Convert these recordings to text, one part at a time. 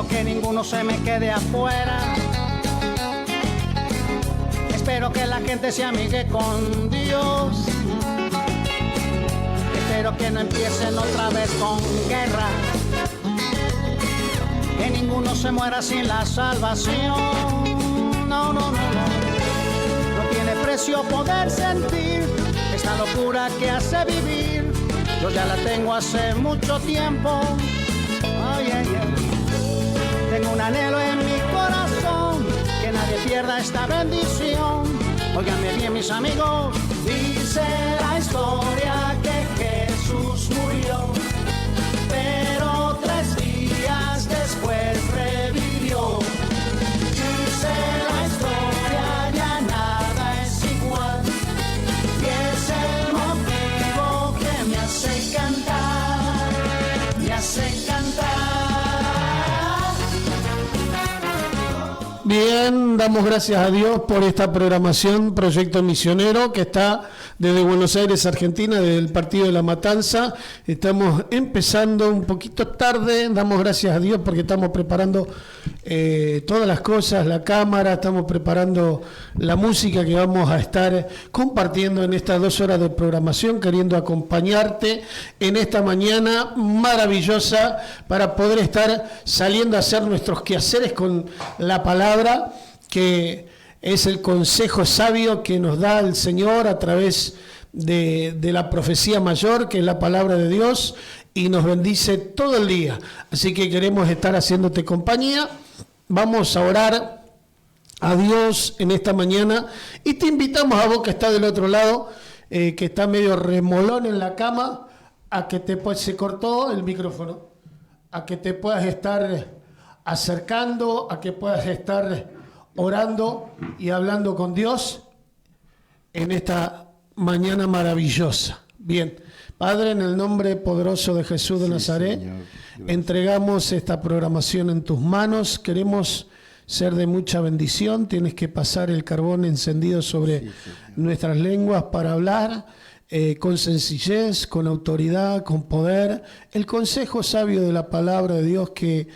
que ninguno se me quede afuera. Espero que la gente se amigue con Dios. Espero que no empiecen otra vez con guerra. Que ninguno se muera sin la salvación. No, no, no, no. No tiene precio poder sentir esta locura que hace vivir. Yo ya la tengo hace mucho tiempo. Ay, ay, ay. Tengo un anhelo en mi corazón, que nadie pierda esta bendición. Óiganme bien, mis amigos. Dice la historia que Jesús murió, pero 3 días después revivió. Dice la historia, ya nada es igual, y es el motivo que me hace cantar, me hace cantar. Bien, damos gracias a Dios por esta programación, Proyecto Misionero, que está desde Buenos Aires, Argentina, desde el Partido de la Matanza. Estamos empezando un poquito tarde, damos gracias a Dios porque estamos preparando todas las cosas, la cámara, estamos preparando la música que vamos a estar compartiendo en estas 2 horas de programación, queriendo acompañarte en esta mañana maravillosa para poder estar saliendo a hacer nuestros quehaceres con la palabra, que es el consejo sabio que nos da el Señor a través de la profecía mayor, que es la palabra de Dios, y nos bendice todo el día. Así que queremos estar haciéndote compañía. Vamos a orar a Dios en esta mañana y te invitamos a vos que está del otro lado, que está medio remolón en la cama, a que se cortó el micrófono, a que te puedas estar acercando, a que puedas estar orando y hablando con Dios en esta mañana maravillosa. Bien, Padre, en el nombre poderoso de Jesús de Nazaret, entregamos esta programación en tus manos. Queremos ser de mucha bendición. Tienes que pasar el carbón encendido sobre nuestras lenguas para hablar con sencillez, con autoridad, con poder. El consejo sabio de la palabra de Dios que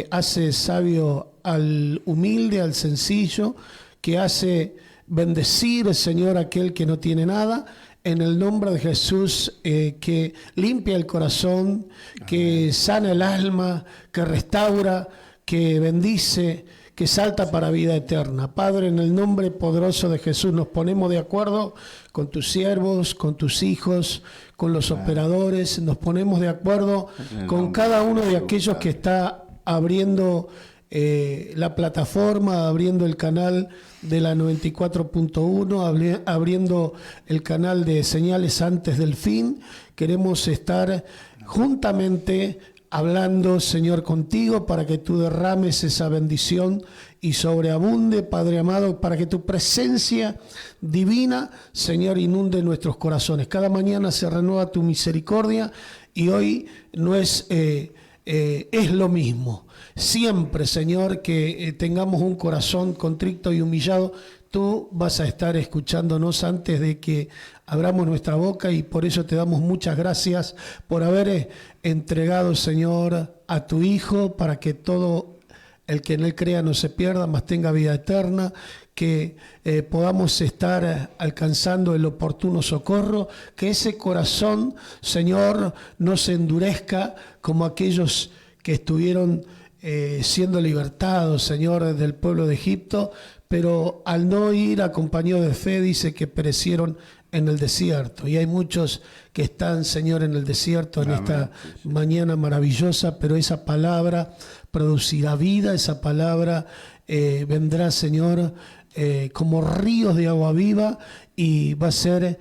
hace sabio al humilde, al sencillo, que hace bendecir, Señor, aquel que no tiene nada, en el nombre de Jesús, que limpia el corazón, que sana el alma, que restaura, que bendice, que salta para vida eterna. Padre, en el nombre poderoso de Jesús nos ponemos de acuerdo con tus siervos, con tus hijos, con los operadores, nos ponemos de acuerdo con cada uno de aquellos que está abriendo la plataforma, abriendo el canal de la 94.1, abriendo el canal de Señales Antes del Fin. Queremos estar juntamente hablando, Señor, contigo para que tú derrames esa bendición y sobreabunde, Padre amado, para que tu presencia divina, Señor, inunde nuestros corazones. Cada mañana se renueva tu misericordia y hoy no es lo mismo. Siempre, Señor, que tengamos un corazón contrito y humillado, tú vas a estar escuchándonos antes de que abramos nuestra boca, y por eso te damos muchas gracias por haber entregado, Señor, a tu Hijo, para que todo el que en Él crea no se pierda, mas tenga vida eterna, que podamos estar alcanzando el oportuno socorro, que ese corazón, Señor, no se endurezca como aquellos que estuvieron siendo libertados, Señor, del pueblo de Egipto, pero al no ir acompañados de fe, dice que perecieron en el desierto. Y hay muchos que están, Señor, en el desierto en esta mañana maravillosa, pero esa palabra producirá vida, esa palabra vendrá, Señor, como ríos de agua viva, y va a ser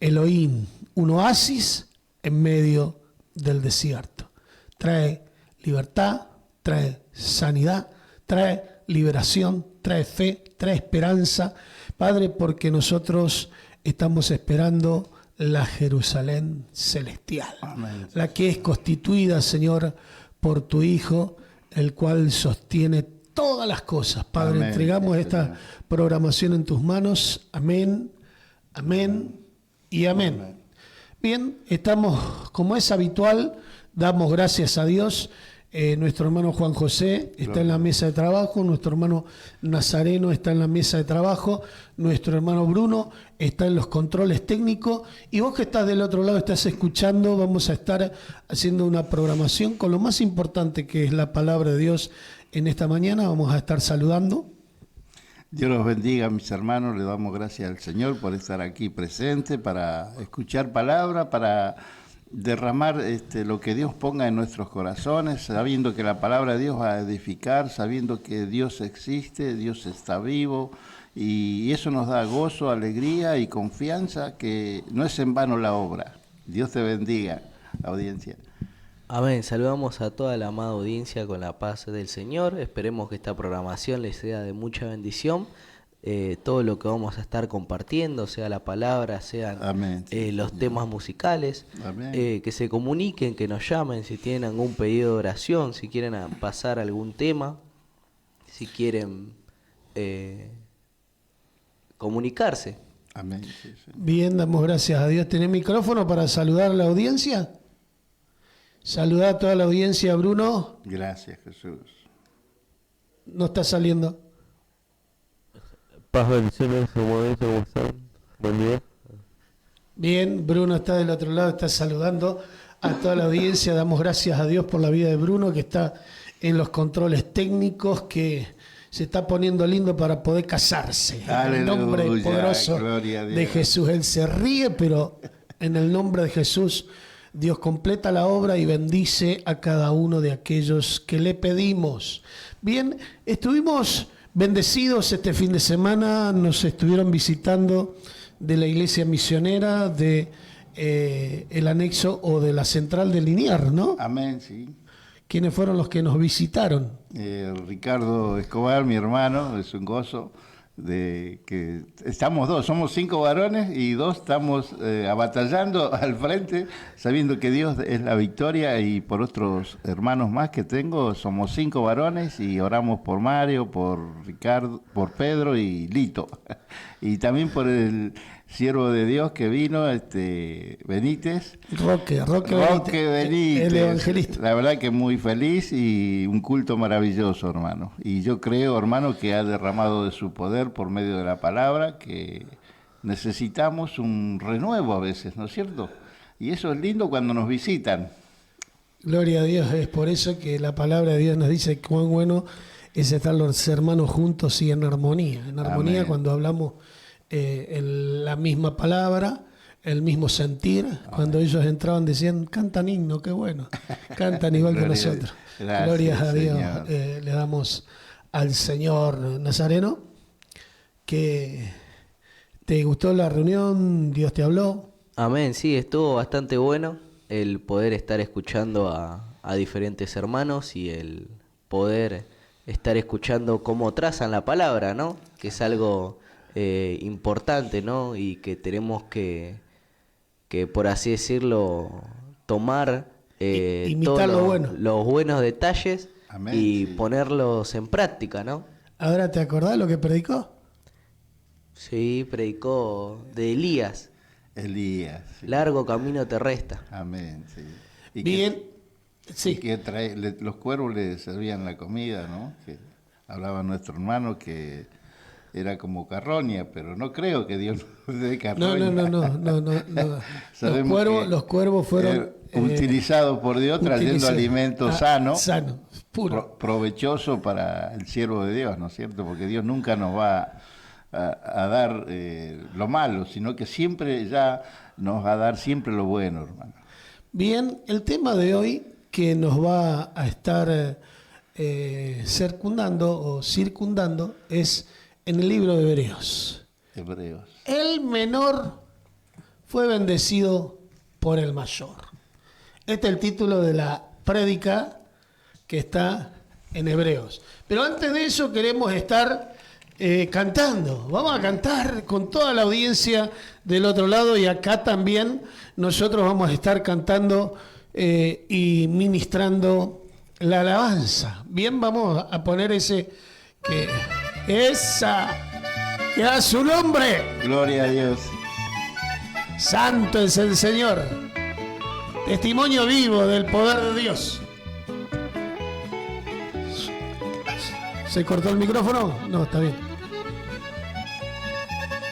Elohim, un oasis en medio del desierto. Trae libertad, trae sanidad, trae liberación, trae fe, trae esperanza, Padre, porque nosotros estamos esperando la Jerusalén celestial. Amén. La que es constituida, Señor, por tu Hijo, el cual sostiene todas las cosas. Padre, amén. Entregamos esta programación en tus manos. Amén, amén y amén. Amén. Bien, estamos, como es habitual, damos gracias a Dios nuestro hermano Juan José está en la mesa de trabajo, nuestro hermano Nazareno está en la mesa de trabajo, nuestro hermano Bruno está en los controles técnicos, y vos que estás del otro lado, estás escuchando. Vamos a estar haciendo una programación con lo más importante, que es la palabra de Dios en esta mañana. Vamos a estar saludando. Dios los bendiga, mis hermanos. Le damos gracias al Señor por estar aquí presente para escuchar palabra, para derramar lo que Dios ponga en nuestros corazones, sabiendo que la palabra de Dios va a edificar, sabiendo que Dios existe, Dios está vivo, y eso nos da gozo, alegría y confianza, que no es en vano la obra. Dios te bendiga, audiencia. Amén. Saludamos a toda la amada audiencia con la paz del Señor. Esperemos que esta programación les sea de mucha bendición. Todo lo que vamos a estar compartiendo, sea la palabra, sean Amén, los temas musicales, que se comuniquen, que nos llamen si tienen algún pedido de oración, si quieren pasar algún tema, si quieren comunicarse. Amén. Sí, sí. Bien, damos gracias a Dios. ¿Tenés micrófono para saludar a la audiencia? Saludar a toda la audiencia, Bruno. Gracias, Jesús. No está saliendo. Paz, bendiciones, ¿cómo están? Buen día. Bien, Bruno está del otro lado, está saludando a toda la audiencia. Damos gracias a Dios por la vida de Bruno, que está en los controles técnicos, que se está poniendo lindo para poder casarse. En el nombre poderoso de Jesús. Él se ríe, pero en el nombre de Jesús, Dios completa la obra y bendice a cada uno de aquellos que le pedimos. Bien, estuvimos bendecidos este fin de semana, nos estuvieron visitando de la iglesia misionera de el anexo o de la central de Liniar, ¿no? Amén, sí. ¿Quiénes fueron los que nos visitaron? Ricardo Escobar, mi hermano, es un gozo de que estamos dos, somos 5 varones y 2 estamos abatallando al frente, sabiendo que Dios es la victoria, y por otros hermanos más que tengo, somos 5 varones y oramos por Mario, por Ricardo, por Pedro y Lito, y también por el siervo de Dios que vino, Benítez. Roque Benítez. El evangelista. La verdad que muy feliz y un culto maravilloso, hermano. Y yo creo, hermano, que ha derramado de su poder por medio de la palabra, que necesitamos un renuevo a veces, ¿no es cierto? Y eso es lindo cuando nos visitan. Gloria a Dios, es por eso que la palabra de Dios nos dice cuán bueno es estar los hermanos juntos y en armonía. En armonía. Amén. Cuando hablamos la misma palabra, el mismo sentir. Amén. Cuando ellos entraban decían, cantan himno, qué bueno, cantan igual que nosotros. Gracias, Gloria a Dios. Le damos al Señor. Nazareno, que te gustó la reunión, Dios te habló. Amén, sí, estuvo bastante bueno el poder estar escuchando a diferentes hermanos y el poder estar escuchando cómo trazan la palabra, ¿no? Que es algo importante, ¿no? Y que tenemos que por así decirlo, tomar imitar todos los buenos detalles. Amén, y sí. Ponerlos en práctica, ¿no? Ahora, ¿te acordás lo que predicó? Sí, predicó de Elías. Elías. Sí. Largo camino te resta. Amén, sí. Y bien, sí. Y que los cuervos le servían la comida, ¿no? Que hablaba nuestro hermano que era como carroña, pero no creo que Dios nos dé carroña. No. Los cuervos fueron utilizados por Dios trayendo alimento sano, puro, provechoso para el siervo de Dios, ¿no es cierto? Porque Dios nunca nos va a dar lo malo, sino que siempre ya nos va a dar siempre lo bueno, hermano. Bien, el tema de hoy que nos va a estar circundando es en el libro de Hebreos. El menor fue bendecido por el mayor. Este es el título de la prédica que está en Hebreos. Pero antes de eso queremos estar cantando. Vamos a cantar con toda la audiencia del otro lado, y acá también nosotros vamos a estar cantando y ministrando la alabanza. Bien, vamos a poner esa, que a su nombre. Gloria a Dios. Santo es el Señor. Testimonio vivo del poder de Dios. ¿Se cortó el micrófono? No, está bien.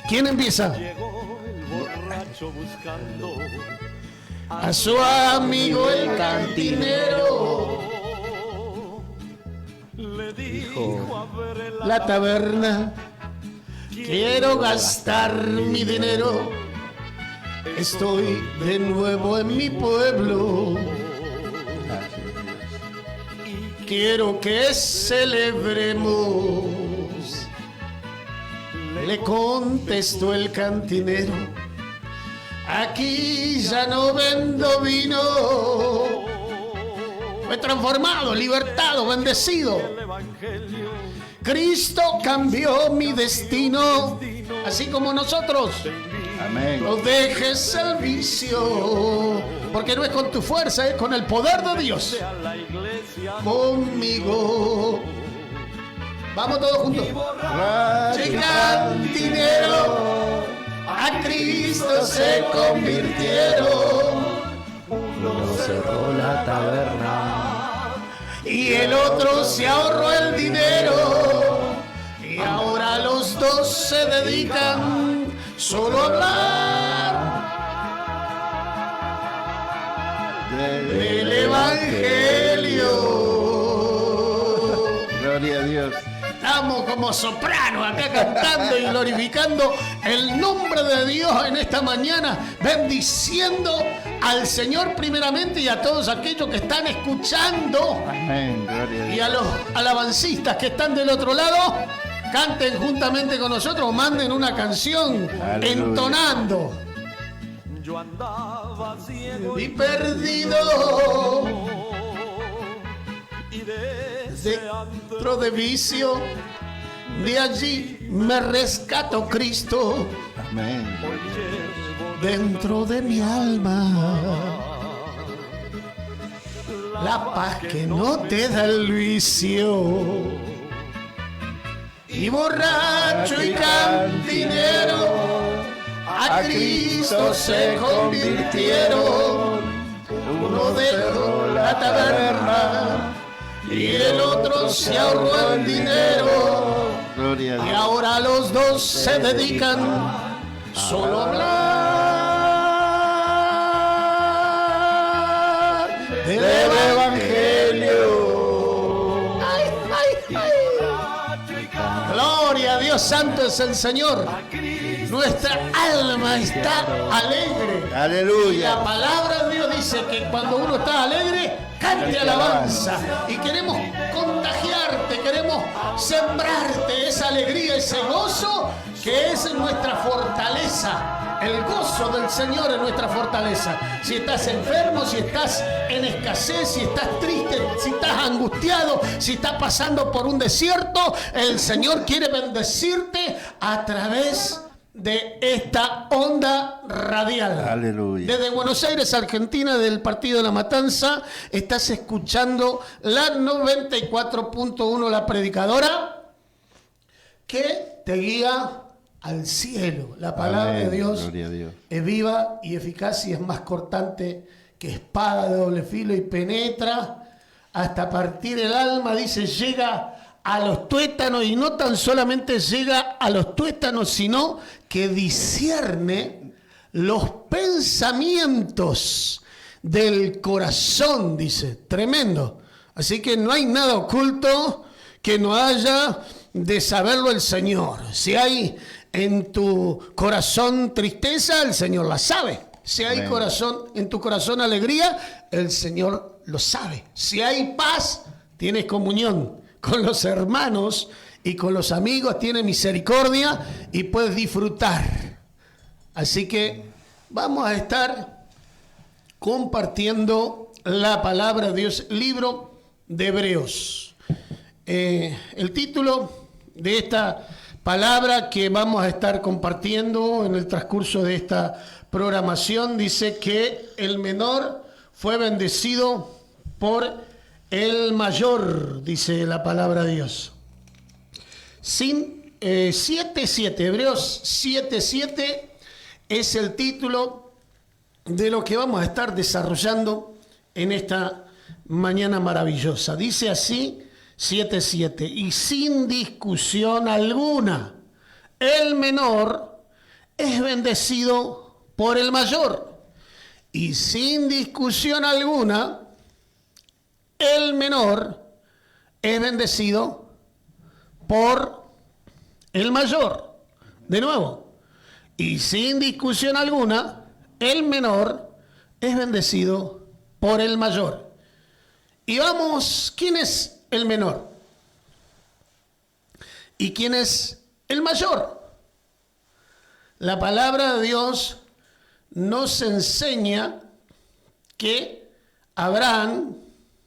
¿Quién empieza? A su amigo el cantinero Le dijo: la taberna, quiero gastar mi dinero. Estoy de nuevo en mi pueblo. Quiero que celebremos. Le contestó el cantinero: aquí ya no vendo vino. Fue transformado, libertado, bendecido. Cristo cambió mi destino, así como nosotros. Amén. No dejes el vicio, porque no es con tu fuerza, es con el poder de Dios. Conmigo. Vamos todos juntos. Cantinero, a Cristo se convirtieron. uno cerró la taberna Y el otro se ahorró el dinero. Y ahora los dos se dedican solo a hablar del Evangelio. Gloria a Dios. Estamos como sopranos acá cantando y glorificando el nombre de Dios en esta mañana, bendiciendo al Señor primeramente y a todos aquellos que están escuchando. Amén. Gloria a Dios. Y a los alabancistas que están del otro lado, canten juntamente con nosotros, manden una canción. Aleluya. Entonando. Yo andaba ciego Y perdido y dentro de vicio, de allí me rescató Cristo Amén. dentro de mi alma. La paz que no te da el vicio. Y borracho y cantinero a Cristo se convirtieron. Uno dejó la taberna y el otro se ahorró el dinero. Gloria a Y Dios. ahora los dos se dedican solo a hablar del Evangelio. Ay, ay, ay. Gloria a Dios, santo es el Señor. Nuestra alma está alegre. Y Aleluya. la palabra de Dios dice que cuando uno está alegre, cante alabanza. Y queremos contagiarte, queremos sembrarte esa alegría, ese gozo que es nuestra fortaleza. El gozo del Señor es nuestra fortaleza. Si estás enfermo, si estás en escasez, si estás triste, si estás angustiado, si estás pasando por un desierto, el Señor quiere bendecirte a través de esta onda radial. Aleluya. Desde Buenos Aires, Argentina, del Partido de la Matanza, estás escuchando la 94.1, la predicadora, que te guía al cielo. La palabra Amén. de Dios Gloria a Dios. es viva y eficaz y es más cortante que espada de doble filo y penetra hasta partir el alma, dice, llega a los tuétanos, y no tan solamente llega a los tuétanos, sino que discierne los pensamientos del corazón, dice. Tremendo. Así que no hay nada oculto que no haya de saberlo el Señor. Si hay en tu corazón tristeza, el Señor la sabe. Si hay Amén. en tu corazón alegría, el Señor lo sabe. Si hay paz, tienes comunión con los hermanos y con los amigos, tienes misericordia y puedes disfrutar. Así que vamos a estar compartiendo la palabra de Dios, libro de Hebreos. El título de esta palabra que vamos a estar compartiendo en el transcurso de esta programación dice que el menor fue bendecido por el mayor, dice la palabra de Dios. 7:7, Hebreos 7:7 es el título de lo que vamos a estar desarrollando en esta mañana maravillosa. Dice así: 7:7. Y sin discusión alguna, el menor es bendecido por el mayor. Y sin discusión alguna, el menor es bendecido por el mayor. De nuevo. Y sin discusión alguna, el menor es bendecido por el mayor. Y vamos, ¿quién es el menor? ¿Y quién es el mayor? La palabra de Dios nos enseña que Abraham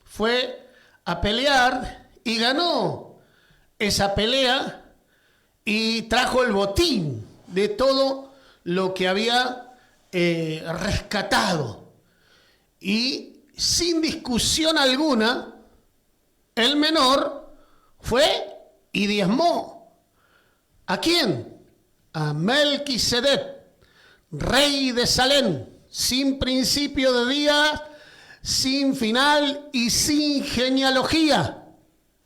fue a pelear y ganó esa pelea y trajo el botín de todo lo que había rescatado. Y sin discusión alguna, el menor fue y diezmó. ¿A quién? A Melquisedec, rey de Salem, sin principio de día, sin final y sin genealogía.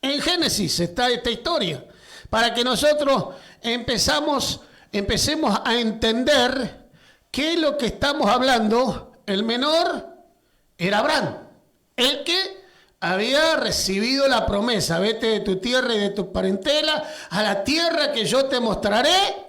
En Génesis está esta historia, para que nosotros empecemos a entender qué es lo que estamos hablando. El menor era Abraham, el que había recibido la promesa: vete de tu tierra y de tu parentela a la tierra que yo te mostraré.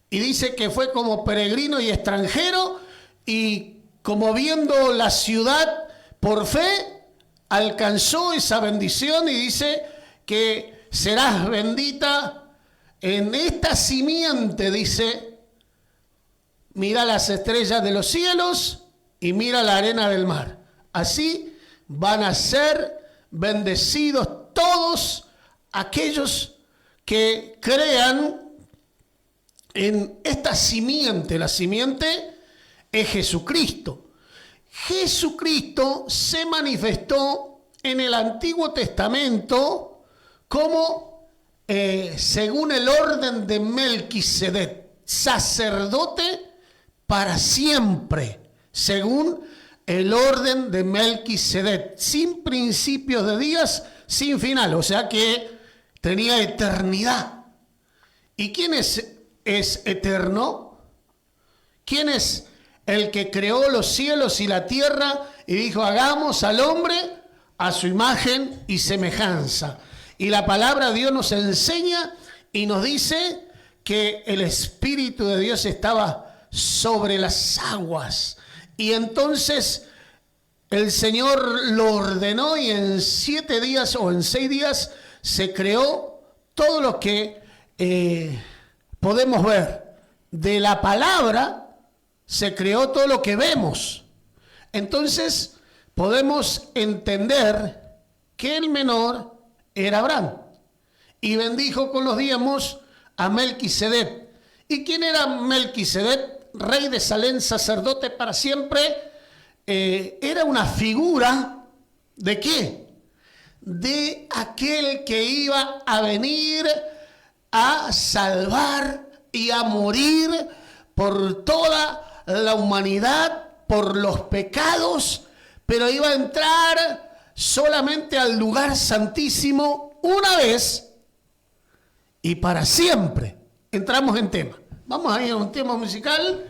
Y dice que fue como peregrino y extranjero, y como viendo la ciudad por fe, alcanzó esa bendición, y dice que serás bendita en esta simiente. Dice, mira las estrellas de los cielos y mira la arena del mar. Así van a ser bendecidos todos aquellos que crean en esta simiente. La simiente es Jesucristo. Jesucristo se manifestó en el Antiguo Testamento como, según el orden de Melquisedec, sacerdote para siempre, según el orden de Melquisedec, sin principios de días, sin final, o sea que tenía eternidad. ¿Y quién es eterno? ¿Quién es el que creó los cielos y la tierra y dijo, hagamos al hombre a su imagen y semejanza? Y la palabra de Dios nos enseña y nos dice que el Espíritu de Dios estaba sobre las aguas. Y entonces el Señor lo ordenó, y en 7 días o en 6 días se creó todo lo que podemos ver. De la palabra se creó todo lo que vemos. Entonces podemos entender que el menor era Abraham, y bendijo con los diezmos a Melquisedec. ¿Y quién era Melquisedec? Rey de Salem, sacerdote para siempre. Era una figura ¿de qué? De aquel que iba a venir a salvar y a morir por toda la humanidad, por los pecados, pero iba a entrar solamente al lugar santísimo una vez y para siempre. Entramos en tema. Vamos a ir a un tema musical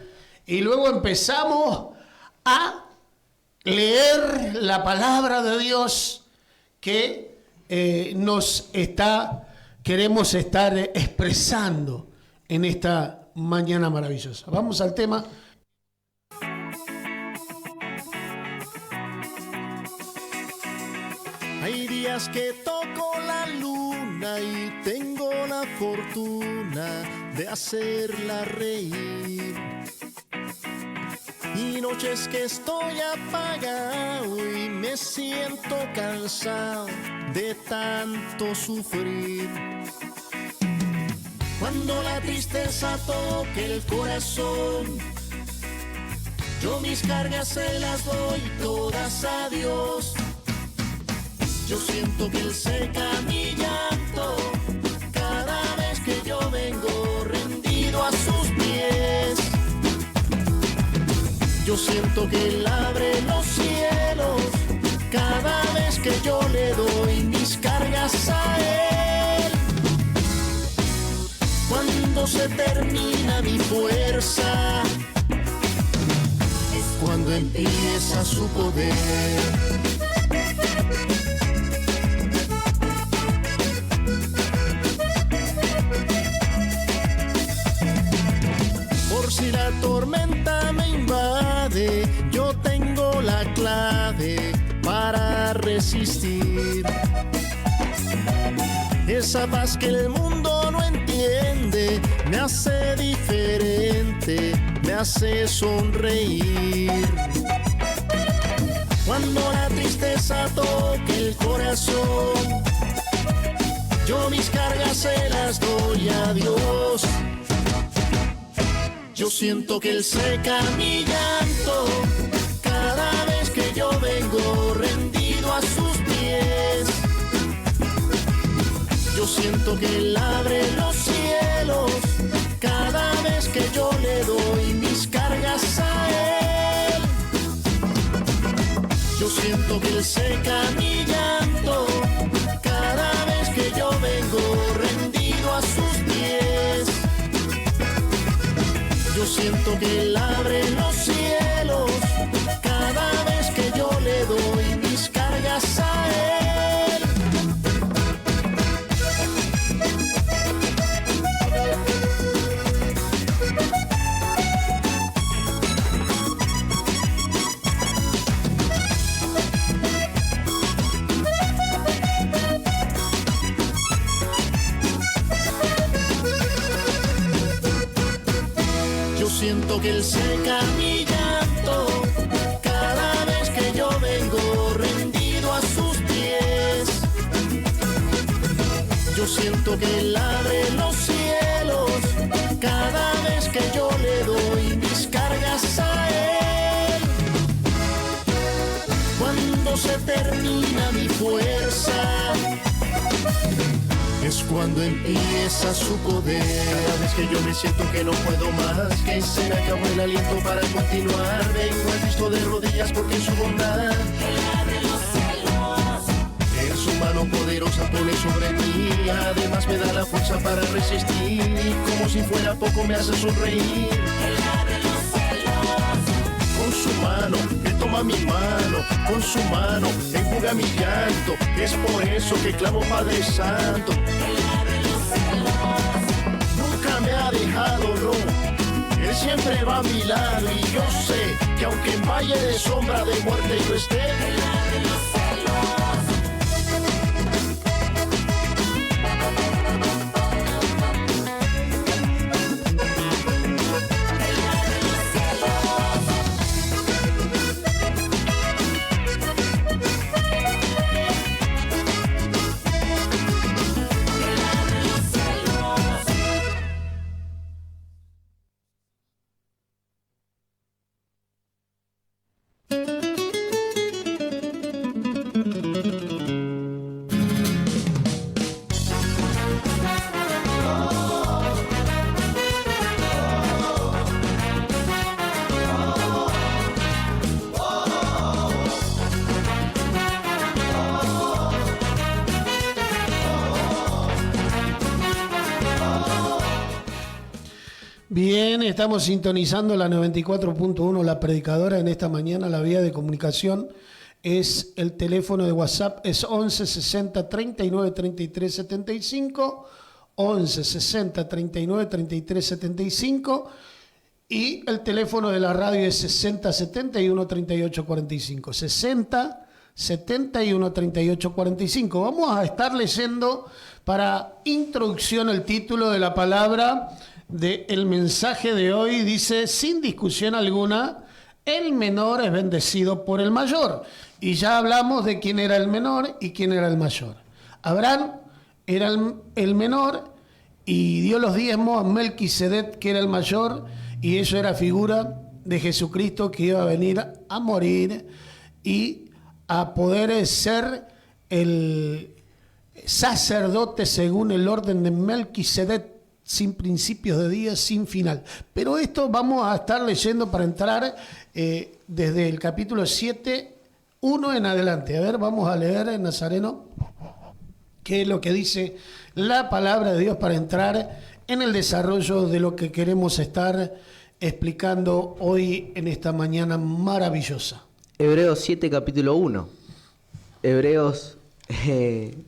y luego empezamos a leer la palabra de Dios que queremos estar expresando en esta mañana maravillosa. Vamos al tema. Hay días que toco la luna y tengo la fortuna de hacerla reír. Y noches que estoy apagado y me siento cansado de tanto sufrir. Cuando la tristeza toque el corazón, yo mis cargas se las doy todas a Dios. Yo siento que Él seca mi llanto cada vez que yo vengo rendido a sus pies. Yo siento que Él abre los cielos cada vez que yo le doy mis cargas cargas a Él. Cuando se termina mi fuerza, es cuando empieza su poder. Por si la tormenta me invade, yo tengo la clave para resistir. Esa paz que el mundo no entiende me hace diferente, me hace sonreír. Cuando la tristeza toque el corazón, yo mis cargas se las doy a Dios. Yo siento que Él seca mi llanto cada vez que yo vengo rendido a sus pies. Yo siento que Él abre los cielos cada vez que yo le doy mis cargas a Él. Yo siento que Él seca mi llanto cada vez que yo vengo rendido a sus pies. Yo siento que Él abre los cielos cada vez que yo le doy mis cargas a Él. Yo siento que Él seca mi llanto cada vez que yo vengo rendido a sus pies. Yo siento que Él abre los cielos cada vez que yo le doy mis cargas a Él. Cuando se termina mi fuerza, es cuando empieza su poder. Cada vez que yo me siento que no puedo más, que se me acabó el aliento para continuar, vengo a Cristo de rodillas porque en su bondad Él abre los cielos. En su mano poderosa pone sobre mí, además me da la fuerza para resistir, y como si fuera poco me hace sonreír. Él abre los cielos. Con su mano, Él toma mi mano, con su mano enjuga mi llanto. Es por eso que clamo Padre Santo. Él abre los cielos. Nunca me ha dejado, no. Él siempre va a mi lado y yo sé que aunque en valle de sombra de muerte yo esté, Él abre los cielos. Bien, estamos sintonizando la 94.1, La Predicadora. En esta mañana la vía de comunicación es el teléfono de WhatsApp, es 11 60 39 33 75, 11 60 39 33 75, y el teléfono de la radio es 60 71 38 45, 60 71 38 45. Vamos a estar leyendo para introducción el título de la palabra del mensaje de hoy. Dice: sin discusión alguna, el menor es bendecido por el mayor. Y ya hablamos de quién era el menor y quién era el mayor. Abraham era el menor y dio los diezmos a Melquisedec, que era el mayor, y eso era figura de Jesucristo, que iba a venir a morir y a poder ser el sacerdote según el orden de Melquisedec, sin principios de días, sin final. Pero esto vamos a estar leyendo para entrar desde el capítulo 7, 1 en adelante. A ver, vamos a leer en Nazareno. qué es lo que dice la palabra de Dios para entrar en el desarrollo de lo que queremos estar explicando hoy en esta mañana maravillosa. Hebreos 7, capítulo 1. Hebreos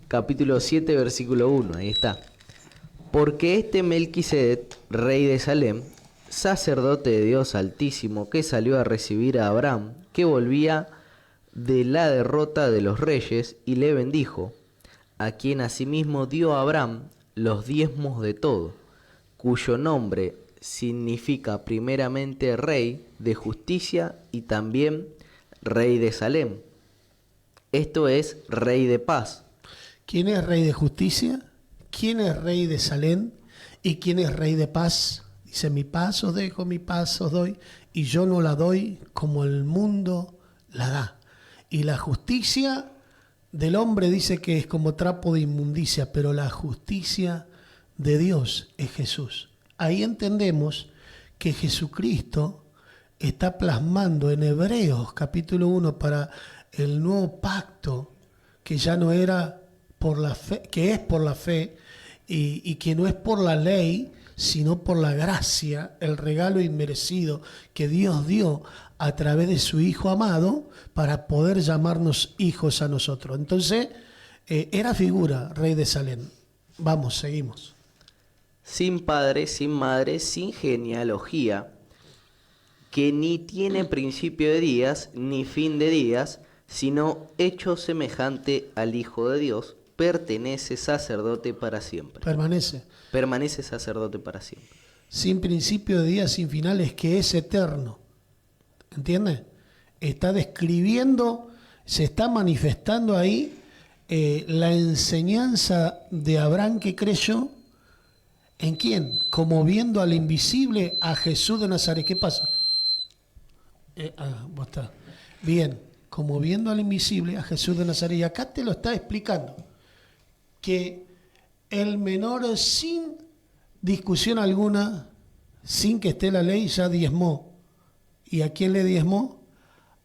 capítulo 7, versículo 1. Ahí está. Porque este Melquisedec, rey de Salem, sacerdote de Dios Altísimo, que salió a recibir a Abraham, que volvía de la derrota de los reyes, y le bendijo, a quien asimismo dio a Abraham los diezmos de todo, cuyo nombre significa primeramente rey de justicia y también rey de Salem. Esto es rey de paz. ¿Quién es rey de justicia? ¿Quién es rey de Salem? ¿Y quién es rey de paz? Dice, mi paz os dejo, mi paz os doy, y yo no la doy como el mundo la da. Y la justicia del hombre dice que es como trapo de inmundicia, pero la justicia de Dios es Jesús. Ahí entendemos que Jesucristo está plasmando en Hebreos capítulo 1 para el nuevo pacto, que ya no era por la fe, que es por la fe, y que no es por la ley, sino por la gracia, el regalo inmerecido que Dios dio a través de su Hijo amado para poder llamarnos hijos a nosotros. Entonces, era figura, rey de Salem. Vamos, seguimos. Sin padre, sin madre, sin genealogía, que ni tiene principio de días, ni fin de días, sino hecho semejante al Hijo de Dios, pertenece sacerdote para siempre. Permanece sacerdote para siempre. Sin principio de días, sin finales, que es eterno. ¿Entiendes? Está describiendo, se está manifestando ahí la enseñanza de Abraham que creyó. ¿En quién? Como viendo al invisible, a Jesús de Nazaret. ¿Qué pasa? Vos está. Bien, como viendo al invisible, a Jesús de Nazaret. Y acá te lo está explicando. Que el menor, sin discusión alguna, sin que esté la ley, ya diezmó. ¿Y a quién le diezmó?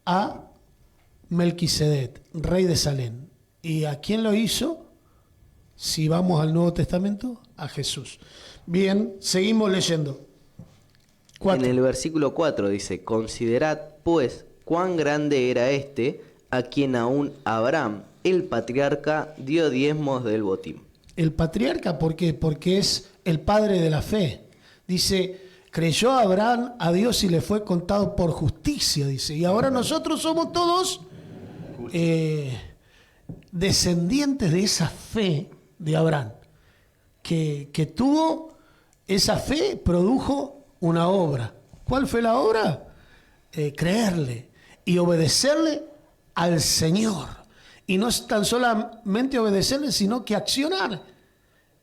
A Melquisedec, rey de Salem. ¿Y a quién lo hizo? Si vamos al Nuevo Testamento, a Jesús. Bien, seguimos leyendo. 4. En el versículo 4 dice, considerad pues cuán grande era este, a quien aún Abraham, el patriarca, dio diezmos del botín. El patriarca, ¿por qué? Porque es el padre de la fe. Dice, creyó Abraham a Dios y le fue contado por justicia, dice. Y ahora nosotros somos todos descendientes de esa fe de Abraham, que tuvo esa fe, produjo una obra. ¿Cuál fue la obra? Creerle y obedecerle al Señor. Y no es tan solamente obedecerle, sino que accionar.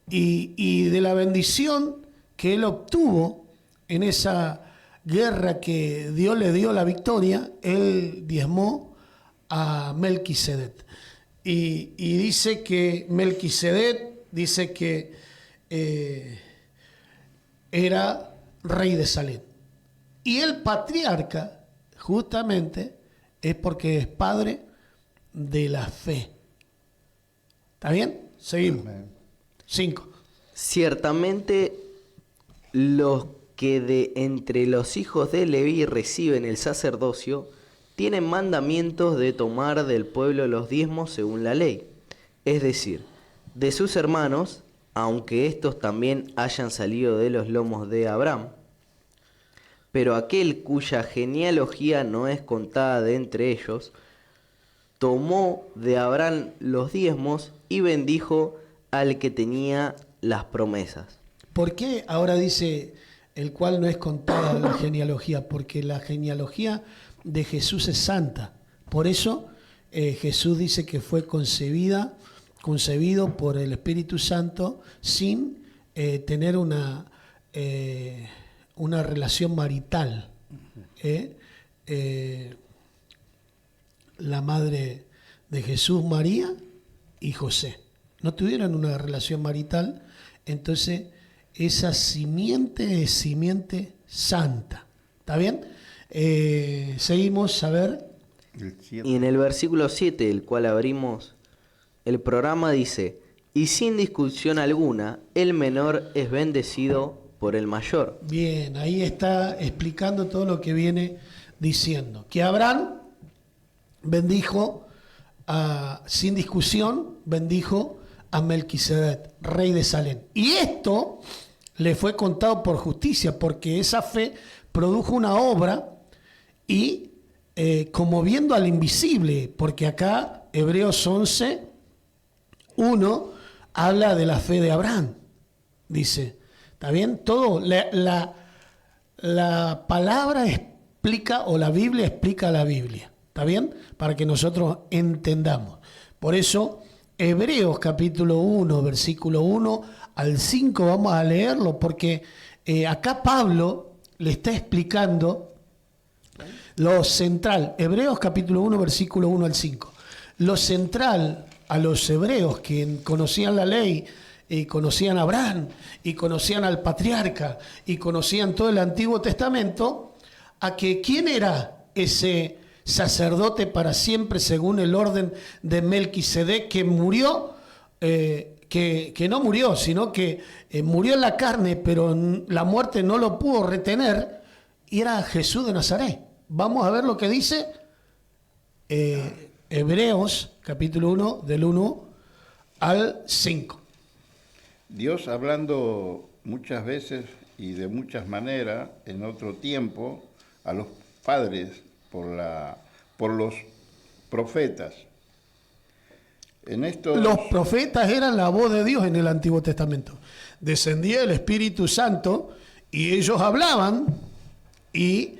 Y de la bendición que él obtuvo en esa guerra que Dios le dio la victoria, él diezmó a Melquisedec. Y dice que Melquisedec, dice que era rey de Salem. Y el patriarca, justamente, es porque es padre de la fe. ¿Está bien? Seguimos. 5. Ciertamente los que de entre los hijos de Leví reciben el sacerdocio tienen mandamientos de tomar del pueblo los diezmos según la ley, es decir, de sus hermanos, aunque estos también hayan salido de los lomos de Abraham. Pero aquel cuya genealogía no es contada de entre ellos, tomó de Abraham los diezmos y bendijo al que tenía las promesas. ¿Por qué ahora dice el cual no es contada la genealogía? Porque la genealogía de Jesús es santa. Por eso Jesús dice que fue concebido por el Espíritu Santo sin tener una relación marital. La madre de Jesús, María y José, no tuvieron una relación marital, entonces esa simiente es simiente santa. ¿Está bien? Seguimos a ver. Y en el versículo 7, el cual abrimos el programa, dice, Y sin discusión alguna, el menor es bendecido por el mayor. Bien, ahí está explicando todo lo que viene diciendo. Que Abraham bendijo, sin discusión, bendijo a Melquisedec, rey de Salem. Y esto le fue contado por justicia, porque esa fe produjo una obra y como viendo al invisible, porque acá Hebreos 11:1 habla de la fe de Abraham. Dice, ¿está bien? Todo, la palabra explica, o la Biblia explica la Biblia, ¿está bien? Para que nosotros entendamos. Por eso, Hebreos capítulo 1, versículo 1 al 5, vamos a leerlo, porque acá Pablo le está explicando lo central. Hebreos capítulo 1, versículo 1 al 5. Lo central a los hebreos que conocían la ley, y conocían a Abraham, y conocían al patriarca, y conocían todo el Antiguo Testamento, a que quién era ese sacerdote para siempre según el orden de Melquisedec, que murió, que no murió, sino que murió en la carne, pero la muerte no lo pudo retener, y era Jesús de Nazaret. Vamos a ver lo que dice Hebreos capítulo 1, del 1 al 5. Dios, hablando muchas veces y de muchas maneras en otro tiempo a los padres por los profetas. Los profetas eran la voz de Dios en el Antiguo Testamento. Descendía el Espíritu Santo y ellos hablaban y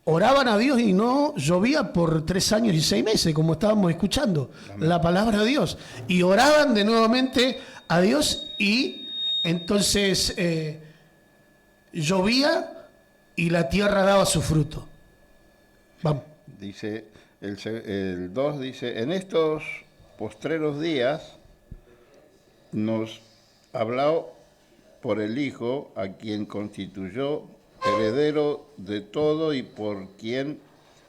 oraban a Dios, y no llovía por 3 años y 6 meses, como estábamos escuchando. Amén. La palabra de Dios. Y oraban de nuevamente a Dios, y entonces llovía y la tierra daba su fruto. Vamos. Dice, el 2 dice, en estos postreros días nos habló por el Hijo, a quien constituyó heredero de todo y por quien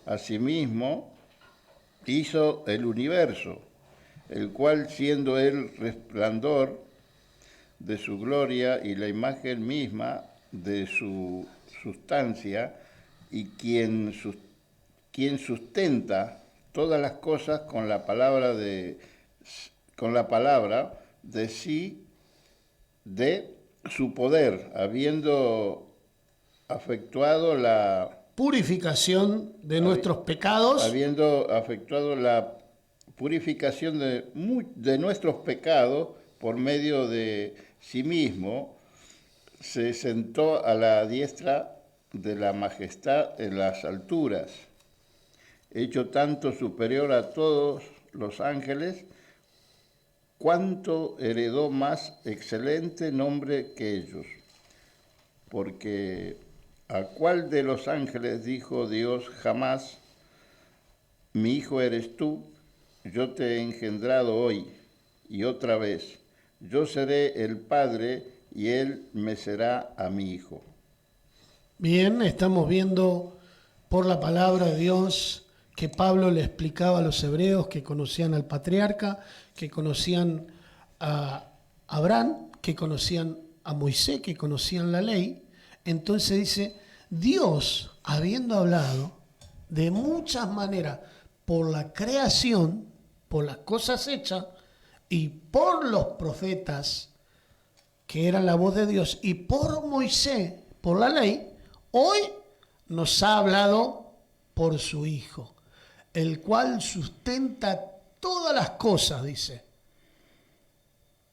asimismo hizo el universo, el cual, siendo el resplandor de su gloria y la imagen misma de su sustancia, y quien sustenta todas las cosas con la palabra de su poder, habiendo efectuado la purificación de nuestros pecados. Habiendo efectuado la purificación de nuestros pecados por medio de sí mismo, se sentó a la diestra de la majestad en las alturas, hecho tanto superior a todos los ángeles, cuanto heredó más excelente nombre que ellos. Porque ¿a cuál de los ángeles dijo Dios jamás, mi hijo eres tú, yo te he engendrado hoy? Y otra vez, yo seré el padre y él me será a mi hijo. Bien, estamos viendo por la palabra de Dios que Pablo le explicaba a los hebreos que conocían al patriarca, que conocían a Abraham, que conocían a Moisés, que conocían la ley. Entonces dice, Dios, habiendo hablado de muchas maneras por la creación, por las cosas hechas, y por los profetas, que eran la voz de Dios, y por Moisés, por la ley, hoy nos ha hablado por su Hijo, el cual sustenta todas las cosas, dice,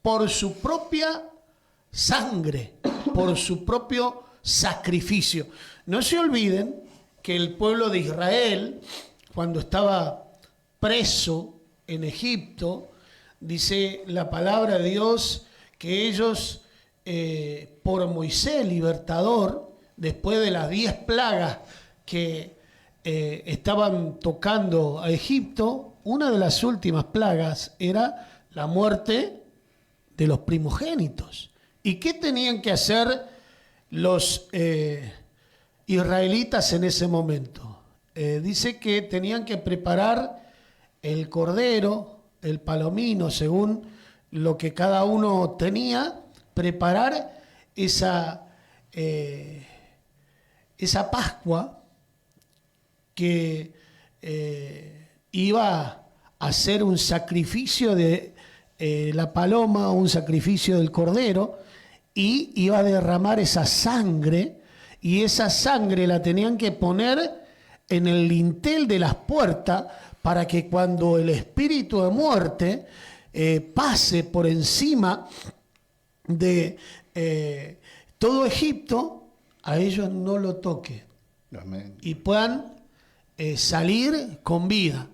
por su propia sangre, por su propio sacrificio. No se olviden que el pueblo de Israel, cuando estaba preso en Egipto, dice la palabra de Dios que ellos, por Moisés, libertador, después de las 10 plagas que estaban tocando a Egipto, una de las últimas plagas era la muerte de los primogénitos. ¿Y qué tenían que hacer los israelitas en ese momento? Dice que tenían que preparar el cordero, el palomino, según lo que cada uno tenía, preparar esa Pascua que iba a ser un sacrificio de la paloma, un sacrificio del cordero, y iba a derramar esa sangre, y esa sangre la tenían que poner en el lintel de las puertas para que cuando el espíritu de muerte pase por encima de todo Egipto, a ellos no lo toque. Amén. Y puedan salir con vida.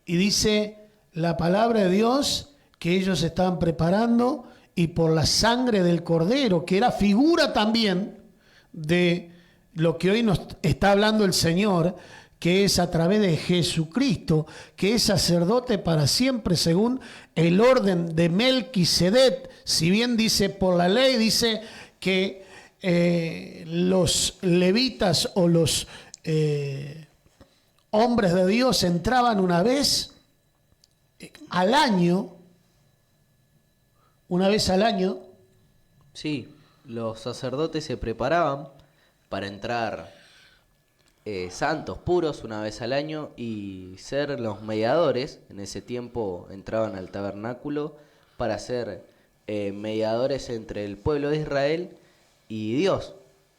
Y dice la palabra de Dios que ellos estaban preparando, y por la sangre del cordero, que era figura también de lo que hoy nos está hablando el Señor, que es a través de Jesucristo, que es sacerdote para siempre según el orden de Melquisedec. Si bien dice por la ley, dice que los levitas o los hombres de Dios entraban una vez al año. Sí, los sacerdotes se preparaban para entrar santos, puros, una vez al año y ser los mediadores. En ese tiempo entraban al tabernáculo para ser mediadores entre el pueblo de Israel y Dios.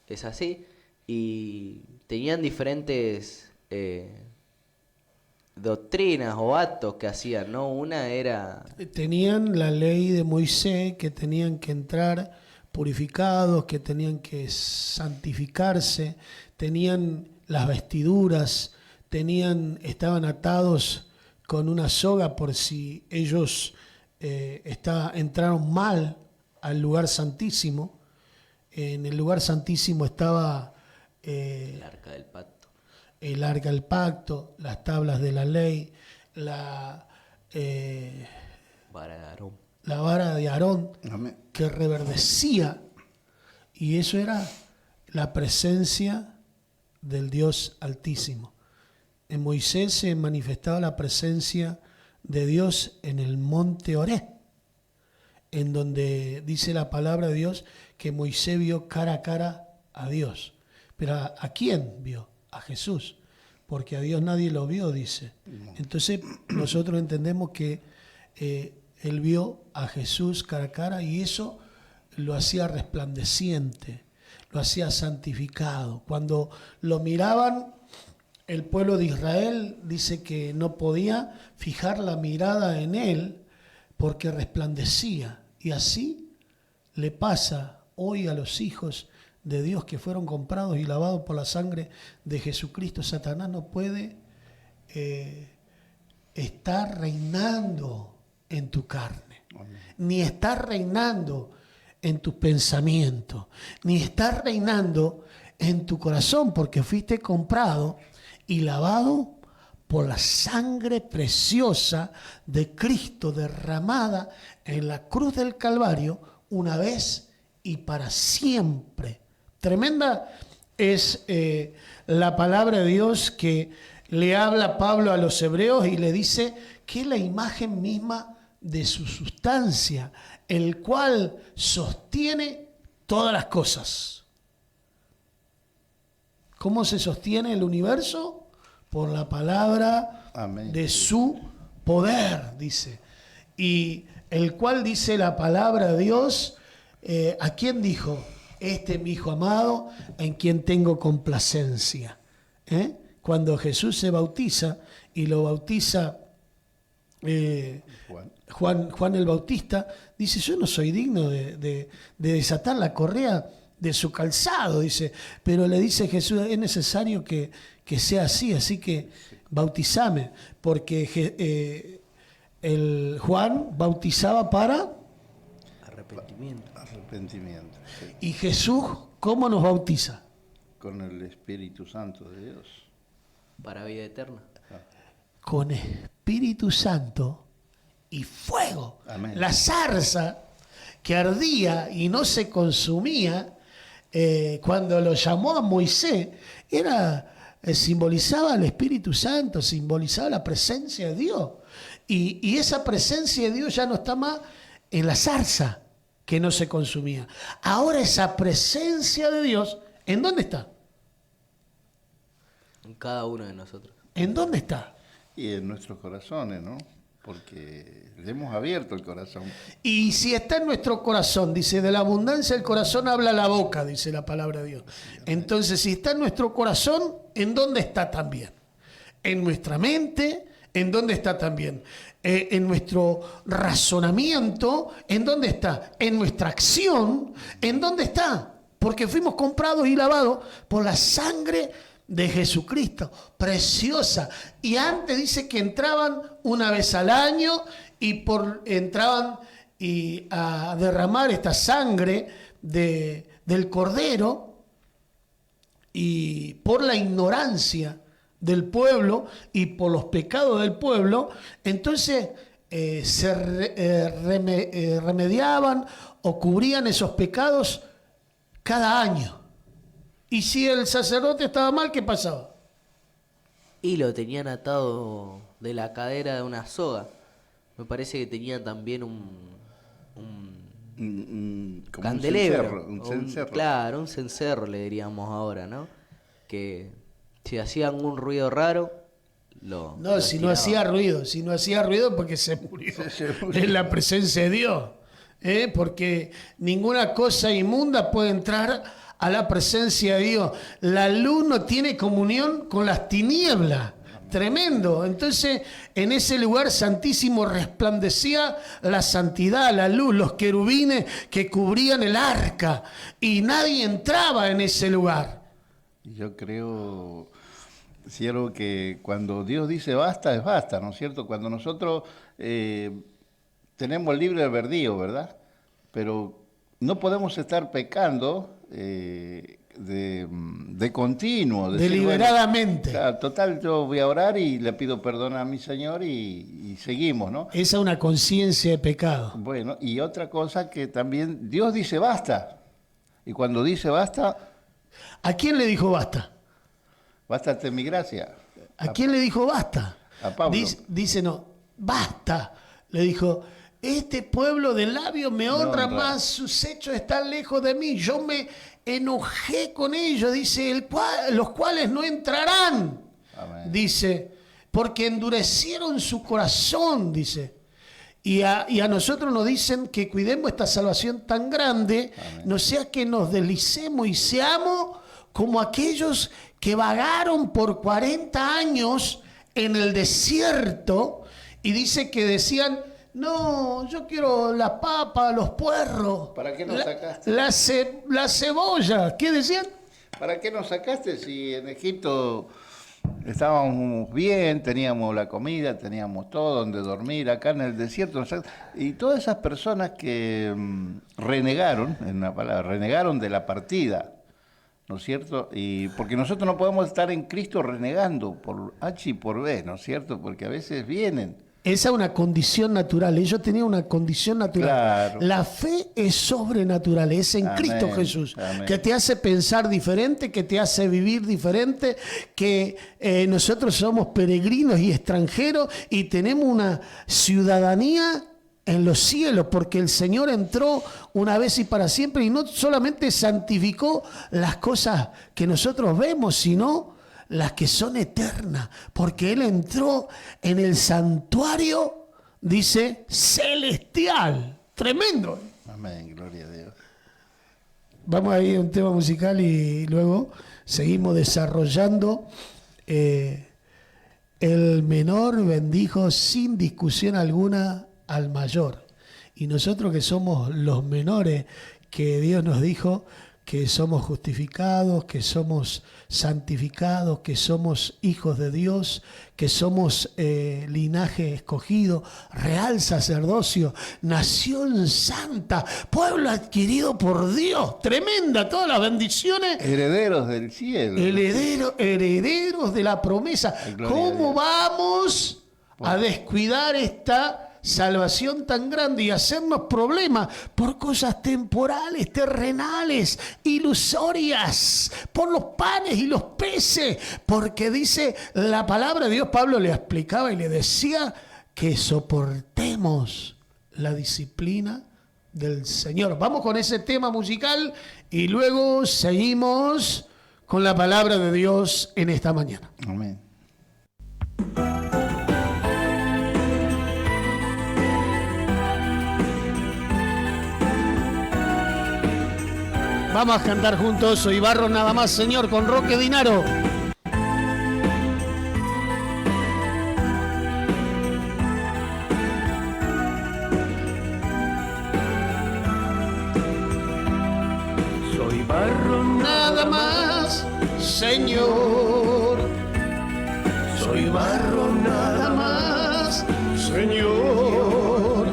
Es así. Y tenían diferentes doctrinas o actos que hacían, ¿no? Una era... Tenían la ley de Moisés, que tenían que entrar purificados, que tenían que santificarse, tenían las vestiduras, estaban atados con una soga por si ellos entraron mal al lugar santísimo. En el lugar santísimo estaba el arca del pacto. El arca del pacto, las tablas de la ley, la vara de Aarón. La vara de Aarón, Amén. que reverdecía, y eso era la presencia del Dios Altísimo. En Moisés se manifestaba la presencia de Dios en el monte Oré, en donde dice la palabra de Dios que Moisés vio cara a cara a Dios. Pero ¿a quién vio? A Jesús, porque a Dios nadie lo vio, dice. Entonces nosotros entendemos que él vio a Jesús cara a cara, y eso lo hacía resplandeciente, lo hacía santificado. Cuando lo miraban, el pueblo de Israel dice que no podía fijar la mirada en él porque resplandecía. Y así le pasa hoy a los hijos de Dios que fueron comprados y lavados por la sangre de Jesucristo. Satanás no puede estar reinando en tu carne, ni estar reinando en tus pensamientos, ni estar reinando en tu corazón, porque fuiste comprado y lavado por la sangre preciosa de Cristo derramada en la cruz del Calvario una vez y para siempre. Tremenda es la palabra de Dios que le habla Pablo a los hebreos y le dice que es la imagen misma de su sustancia, el cual sostiene todas las cosas. ¿Cómo se sostiene el universo? Por la palabra Amén. de su poder, dice. Y el cual dice la palabra de Dios, ¿a quién dijo? Este es mi hijo amado, en quien tengo complacencia. Cuando Jesús se bautiza, y lo bautiza Juan el Bautista, dice: yo no soy digno de desatar la correa de su calzado, dice, pero le dice Jesús: es necesario que sea así que bautizame, porque el Juan bautizaba para Arrepentimiento. Sí. y Jesús, ¿cómo nos bautiza? Con el Espíritu Santo de Dios. Para vida eterna. Con Espíritu Santo y fuego. Amén. La zarza que ardía y no se consumía cuando lo llamó a Moisés simbolizaba al Espíritu Santo, simbolizaba la presencia de Dios. Y esa presencia de Dios ya no está más en la zarza que no se consumía. Ahora esa presencia de Dios, ¿en dónde está? En cada uno de nosotros. ¿En dónde está? Y en nuestros corazones, ¿no? Porque le hemos abierto el corazón. Y si está en nuestro corazón, dice, de la abundancia del corazón habla la boca, dice la palabra de Dios. Entonces, si está en nuestro corazón, ¿en dónde está también? En nuestra mente, ¿en dónde está también? En nuestro razonamiento, ¿en dónde está? En nuestra acción, ¿en dónde está? Porque fuimos comprados y lavados por la sangre de Jesucristo, preciosa. Y antes dice que entraban una vez al año y entraban a derramar esta sangre del Cordero, y por la ignorancia del pueblo y por los pecados del pueblo, entonces se remediaban o cubrían esos pecados cada año. Y si el sacerdote estaba mal, ¿qué pasaba? Y lo tenían atado de la cadera de una soga. Me parece que tenía también Como candelero. un cencerro. Claro, un cencerro le diríamos ahora, ¿no? Que si hacían un ruido raro, lo Si no tiraba. hacía ruido porque se murió. Se murió. En la presencia de Dios. Porque ninguna cosa inmunda puede entrar a la presencia de Dios. La luz no tiene comunión con las tinieblas. Tremendo. Entonces, en ese lugar santísimo resplandecía la santidad, la luz, los querubines que cubrían el arca, y nadie entraba en ese lugar. Yo creo, siervo, que cuando Dios dice basta, es basta, ¿no es cierto? Cuando nosotros tenemos libre albedrío, ¿verdad? Pero no podemos estar pecando de continuo. Decir, Deliberadamente. bueno, claro, total, yo voy a orar y le pido perdón a mi Señor y seguimos, ¿no? Esa es una conciencia de pecado. Bueno, y otra cosa que también Dios dice basta. Y cuando dice basta, ¿A quién le dijo basta? bástate mi gracia. ¿A quién le dijo basta? A Pablo. Dice no, basta. Le dijo, este pueblo de labios me honra honra. más, sus hechos están lejos de mí. Yo me enojé con ellos, dice, los cuales no entrarán. Amén. Dice, porque endurecieron su corazón, dice. Y a nosotros nos dicen que cuidemos esta salvación tan grande, Amén. no sea que nos deslicemos y seamos como aquellos que vagaron por 40 años en el desierto, y dice que decían, no, yo quiero la papa, los puerros. ¿Para qué nos sacaste? La cebolla. ¿Qué decían? ¿Para qué nos sacaste si en Egipto estábamos bien, teníamos la comida, teníamos todo donde dormir, acá en el desierto? Y todas esas personas que renegaron, en una palabra, renegaron de la partida, ¿no es cierto? Y porque nosotros no podemos estar en Cristo renegando por H y por B, ¿no es cierto? Porque a veces vienen. Esa es una condición natural. Ellos tenían una condición natural. Claro. La fe es sobrenatural, es en Amén, Cristo Jesús, amén. que te hace pensar diferente, que te hace vivir diferente, que nosotros somos peregrinos y extranjeros y tenemos una ciudadanía en los cielos, porque el Señor entró una vez y para siempre, y no solamente santificó las cosas que nosotros vemos, sino las que son eternas, porque Él entró en el santuario, dice, celestial. Tremendo. Amén, gloria a Dios. Vamos a ir a un tema musical y luego seguimos desarrollando. El menor bendijo sin discusión alguna al mayor. Y nosotros que somos los menores, que Dios nos dijo que somos justificados, que somos santificados, que somos hijos de Dios, que somos linaje escogido, real sacerdocio, nación santa, pueblo adquirido por Dios. Tremenda, todas las bendiciones. Herederos del cielo. Herederos de la promesa. Gloria a ¿Cómo Dios. vamos a descuidar esta salvación tan grande y hacernos problemas por cosas temporales, terrenales, ilusorias, por los panes y los peces? Porque dice la palabra de Dios, Pablo le explicaba y le decía que soportemos la disciplina del Señor. Vamos con ese tema musical y luego seguimos con la palabra de Dios en esta mañana. Amén. Vamos a cantar juntos Soy barro nada más, Señor, con Roque Dinaro. Soy barro Nada más, Señor. Soy barro nada más, Señor.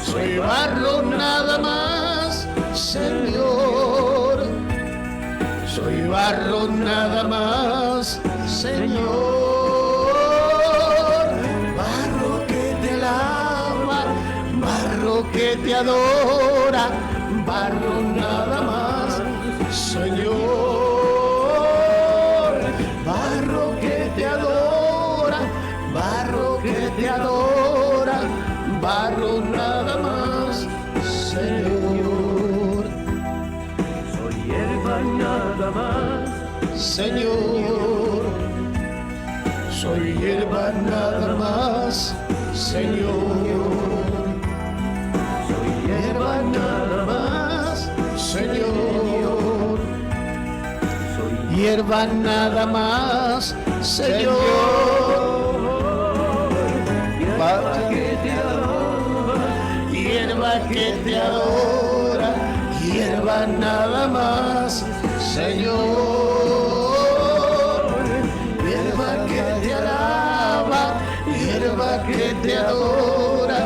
Soy barro nada más, Señor. Soy barro nada más, Señor. Barro que te alaba, barro que te adora, barro nada más, Señor. Barro que te adora, barro que te adora, barro nada más, Señor. soy hierba nada más. Señor. Soy hierba nada más, Señor. Soy hierba nada más, Señor. Soy Hierba nada más, Señor. Padre, Hierba que te adora, hierba nada más, Señor. Hierba que te alaba, hierba que te adora,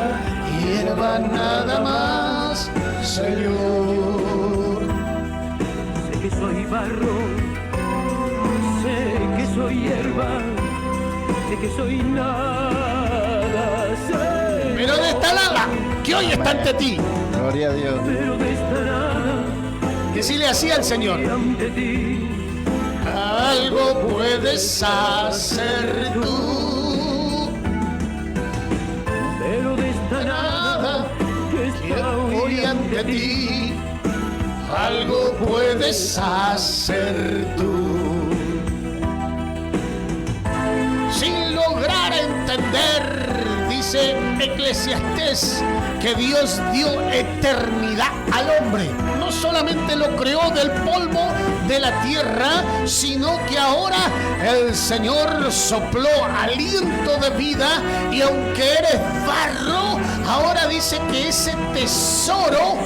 hierba nada más, Señor. sé que soy barro, sé que soy hierba, sé que soy nada, sé, Pero de esta nada que hoy está ante ti, gloria a Dios. pero de esta nada decirle así al Señor: ante ti. algo puedes hacer tú. Pero de esta nada que está Hoy ante ti, algo puedes hacer tú. Sin lograr entender, dice Eclesiastés, que Dios dio eternidad al hombre. No solamente lo creó del polvo de la tierra, sino que ahora el Señor sopló aliento de vida, y aunque eres barro, ahora dice que ese tesoro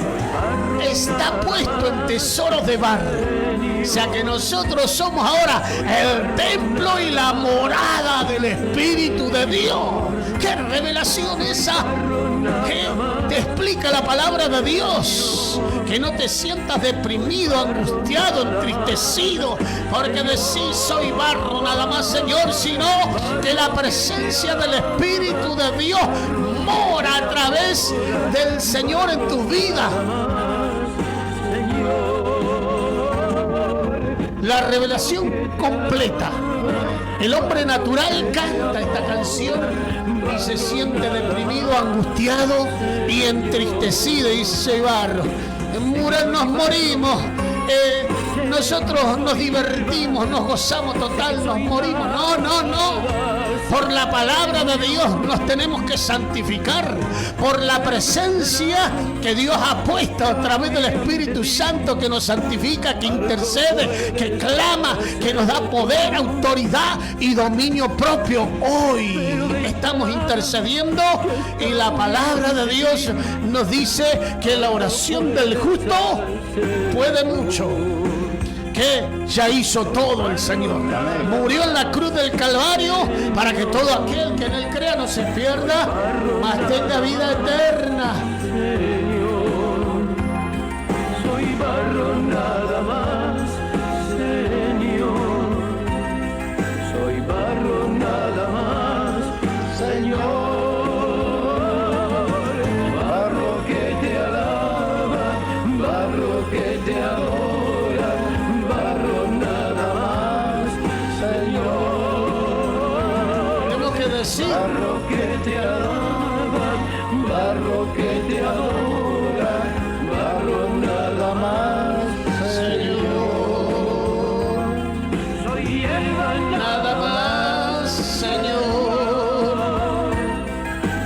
está puesto en tesoros de barro. O sea que nosotros somos ahora el templo y la morada del Espíritu de Dios. ¡Qué revelación esa! Que te explica la palabra de Dios. Que no te sientas deprimido, angustiado, entristecido, porque decís soy barro nada más, Señor, sino que la presencia del Espíritu de Dios mora a través del Señor en tu vida. La revelación completa. El hombre natural canta esta canción y se siente deprimido, angustiado y entristecido, y dice barro. Nos morimos, nosotros nos divertimos, nos gozamos total, nos morimos. No. Por la palabra de Dios nos tenemos que santificar, por la presencia que Dios ha puesto a través del Espíritu Santo, que nos santifica, que intercede, que clama, que nos da poder, autoridad y dominio propio. Hoy estamos intercediendo y la palabra de Dios nos dice que la oración del justo puede mucho, que ya hizo todo el Señor. Murió en la cruz del Calvario para que todo aquel que en él crea no se pierda, mas tenga vida eterna. Soy barro nada más, Señor. Soy barro nada más, Señor. Barro que te alaba, barro que te adora, barro nada más, Señor. Tenemos que decir Barro que te alaba, barro que te adora, barro nada más, Señor. Soy hierba Nada más, Señor.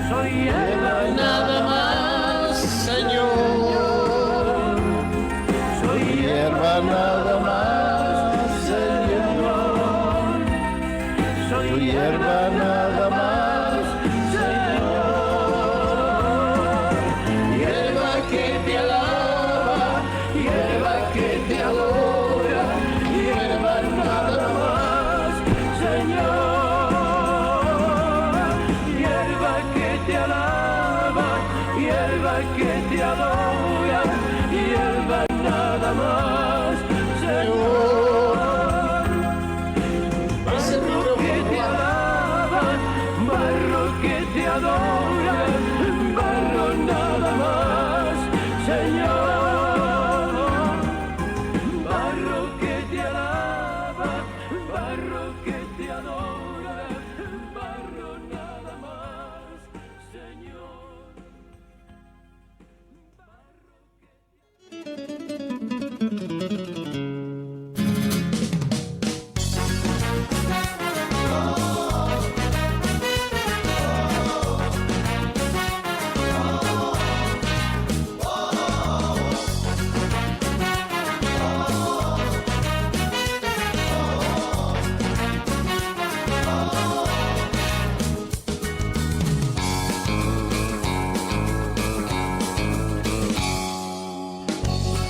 soy hierba Nada más, Señor. soy Hierba nada más, Señor. soy Tu hierba nada más, hierba que te alaba, hierba que te adora, hierba nada más, Señor. Hierba que te alaba, hierba que te adora, hierba nada más, Señor. Barro que te alaba, barro que te adora, barro nada más, Señor. Barro que te alaba, barro que te adora, barro nada más, Señor.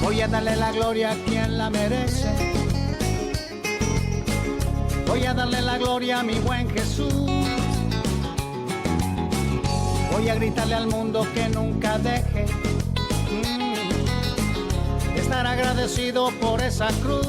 Voy a darle la gloria a quien la merece. Voy a darle la gloria a mi buen Jesús. Voy a gritarle al mundo que nunca deje estar agradecido por esa cruz.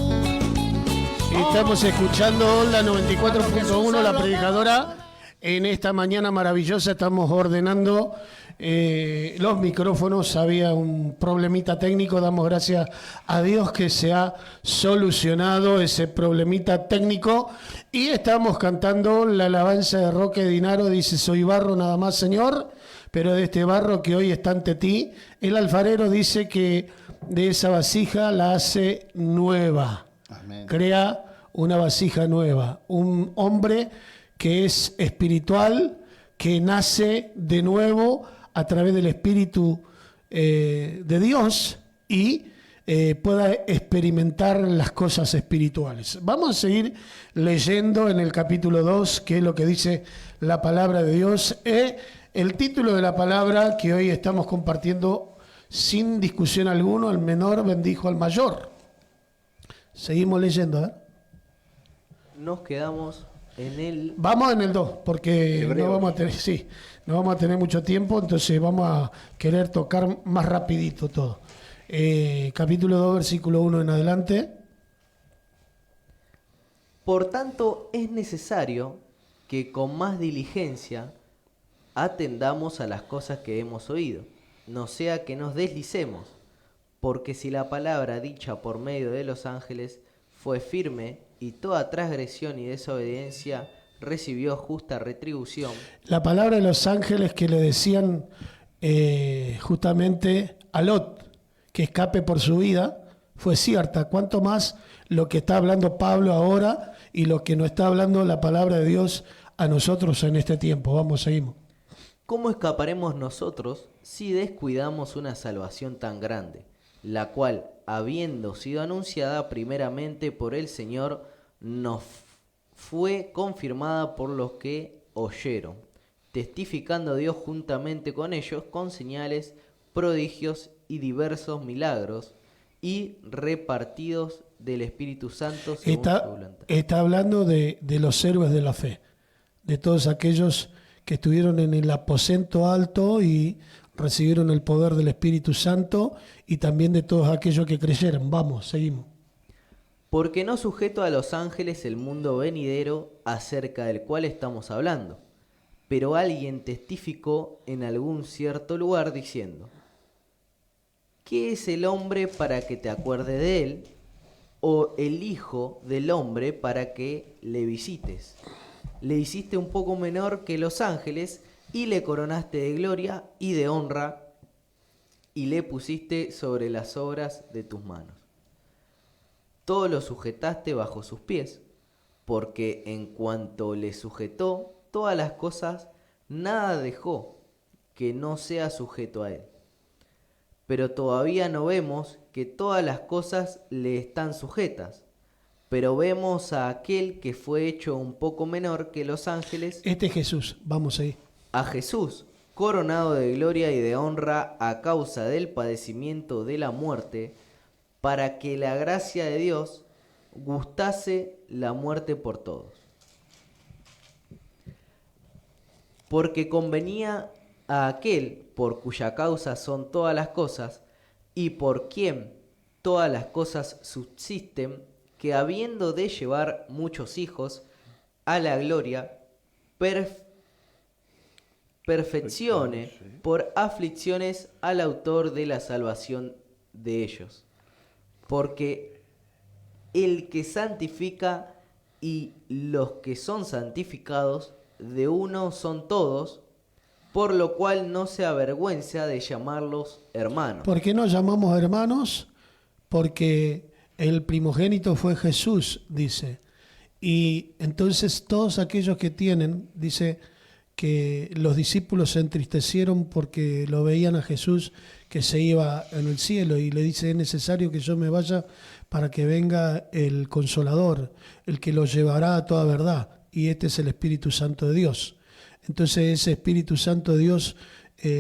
Estamos escuchando la 94.1, la predicadora. En esta mañana maravillosa estamos ordenando los micrófonos. Había un problemita técnico. Damos gracias a Dios que se ha solucionado ese problemita técnico. Y estamos cantando la alabanza de Roque Dinaro. Dice: soy barro nada más, Señor, pero de este barro que hoy está ante ti. El alfarero dice que de esa vasija la hace nueva. Amén. Crea una vasija nueva. Un hombre que es espiritual, que nace de nuevo a través del Espíritu de Dios y pueda experimentar las cosas espirituales. Vamos a seguir leyendo en el capítulo 2, que es lo que dice la palabra de Dios. El título de la palabra que hoy estamos compartiendo sin discusión alguna: el menor bendijo al mayor. Seguimos leyendo, ¿eh? Nos quedamos en el... Vamos en el 2, porque no vamos a tener mucho tiempo, entonces vamos a querer tocar más rapidito todo. Capítulo 2, versículo 1 en adelante. Por tanto, es necesario que con más diligencia atendamos a las cosas que hemos oído, no sea que nos deslicemos, porque si la palabra dicha por medio de los ángeles fue firme y toda transgresión y desobediencia recibió justa retribución. La palabra de los ángeles que le decían justamente a Lot que escape por su vida fue cierta. ¿Cuánto más lo que está hablando Pablo ahora y lo que nos está hablando la palabra de Dios a nosotros en este tiempo? Vamos, seguimos. ¿Cómo escaparemos nosotros si descuidamos una salvación tan grande, la cual, habiendo sido anunciada primeramente por el Señor, nos fue confirmada por los que oyeron, testificando Dios juntamente con ellos con señales, prodigios y diversos milagros, y repartidos del Espíritu Santo según su voluntad? Está hablando de los héroes de la fe, de todos aquellos que estuvieron en el aposento alto y recibieron el poder del Espíritu Santo, y también de todos aquellos que creyeron. Vamos, seguimos. Porque no sujeto a los ángeles el mundo venidero acerca del cual estamos hablando, pero alguien testificó en algún cierto lugar diciendo: ¿qué es el hombre para que te acuerdes de él? ¿O el hijo del hombre para que le visites? Le hiciste un poco menor que los ángeles, y le coronaste de gloria y de honra, y le pusiste sobre las obras de tus manos. Todo lo sujetaste bajo sus pies, porque en cuanto le sujetó todas las cosas, nada dejó que no sea sujeto a él. Pero todavía no vemos que todas las cosas le están sujetas, pero vemos a aquel que fue hecho un poco menor que los ángeles, Este es Jesús, vamos ahí. a Jesús, coronado de gloria y de honra a causa del padecimiento de la muerte, para que la gracia de Dios gustase la muerte por todos. Porque convenía a aquel por cuya causa son todas las cosas, y por quien todas las cosas subsisten, que habiendo de llevar muchos hijos a la gloria, perfeccione por aflicciones al autor de la salvación de ellos. Porque el que santifica y los que son santificados, de uno son todos, por lo cual no se avergüenza de llamarlos hermanos. ¿Por qué no llamamos hermanos? Porque el primogénito fue Jesús, dice. Y entonces todos aquellos que tienen, dice que los discípulos se entristecieron porque lo veían a Jesús que se iba en el cielo, y le dice: es necesario que yo me vaya para que venga el Consolador, el que los llevará a toda verdad, y este es el Espíritu Santo de Dios. Entonces ese Espíritu Santo de Dios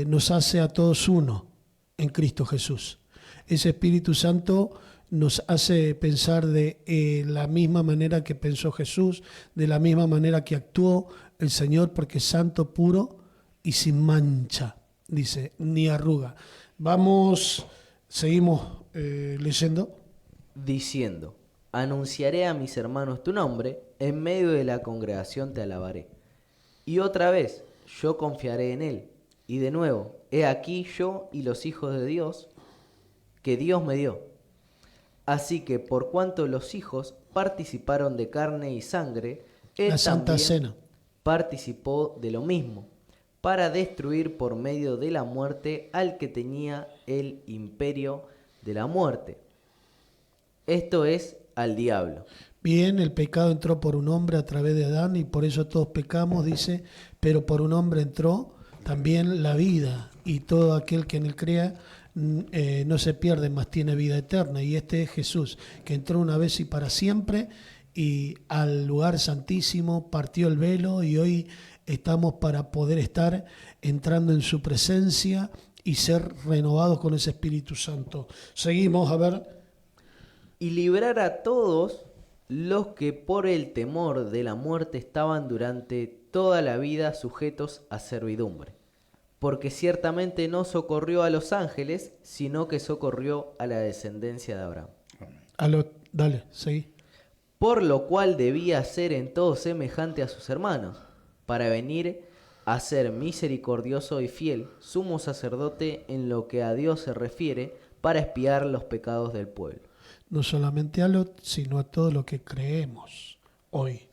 nos hace a todos uno en Cristo Jesús. Ese Espíritu Santo nos hace pensar de la misma manera que pensó Jesús, de la misma manera que actuó el Señor, porque es santo, puro y sin mancha, dice, ni arruga. Vamos, seguimos leyendo. Diciendo: anunciaré a mis hermanos tu nombre, en medio de la congregación te alabaré. Y otra vez, yo confiaré en él. Y de nuevo, he aquí yo y los hijos de Dios, que Dios me dio. Así que por cuanto los hijos participaron de carne y sangre, él La Santa también Cena. participó de lo mismo, para destruir por medio de la muerte al que tenía el imperio de la muerte. Esto es, al diablo. Bien, el pecado entró por un hombre a través de Adán, y por eso todos pecamos, dice, pero por un hombre entró también la vida, y todo aquel que en él crea no se pierde, mas tiene vida eterna. Y este es Jesús, que entró una vez y para siempre, y al lugar santísimo partió el velo, y hoy estamos para poder estar entrando en su presencia y ser renovados con ese Espíritu Santo. Seguimos, a ver. Y librar a todos los que por el temor de la muerte estaban durante toda la vida sujetos a servidumbre. Porque ciertamente no socorrió a los ángeles, sino que socorrió a la descendencia de Abraham. Dale, seguí. Por lo cual debía ser en todo semejante a sus hermanos, para venir a ser misericordioso y fiel, sumo sacerdote en lo que a Dios se refiere, para expiar los pecados del pueblo. No solamente a Lot, sino a todo lo que creemos hoy.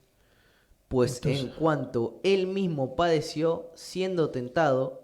Pues Entonces, en cuanto él mismo padeció, siendo tentado,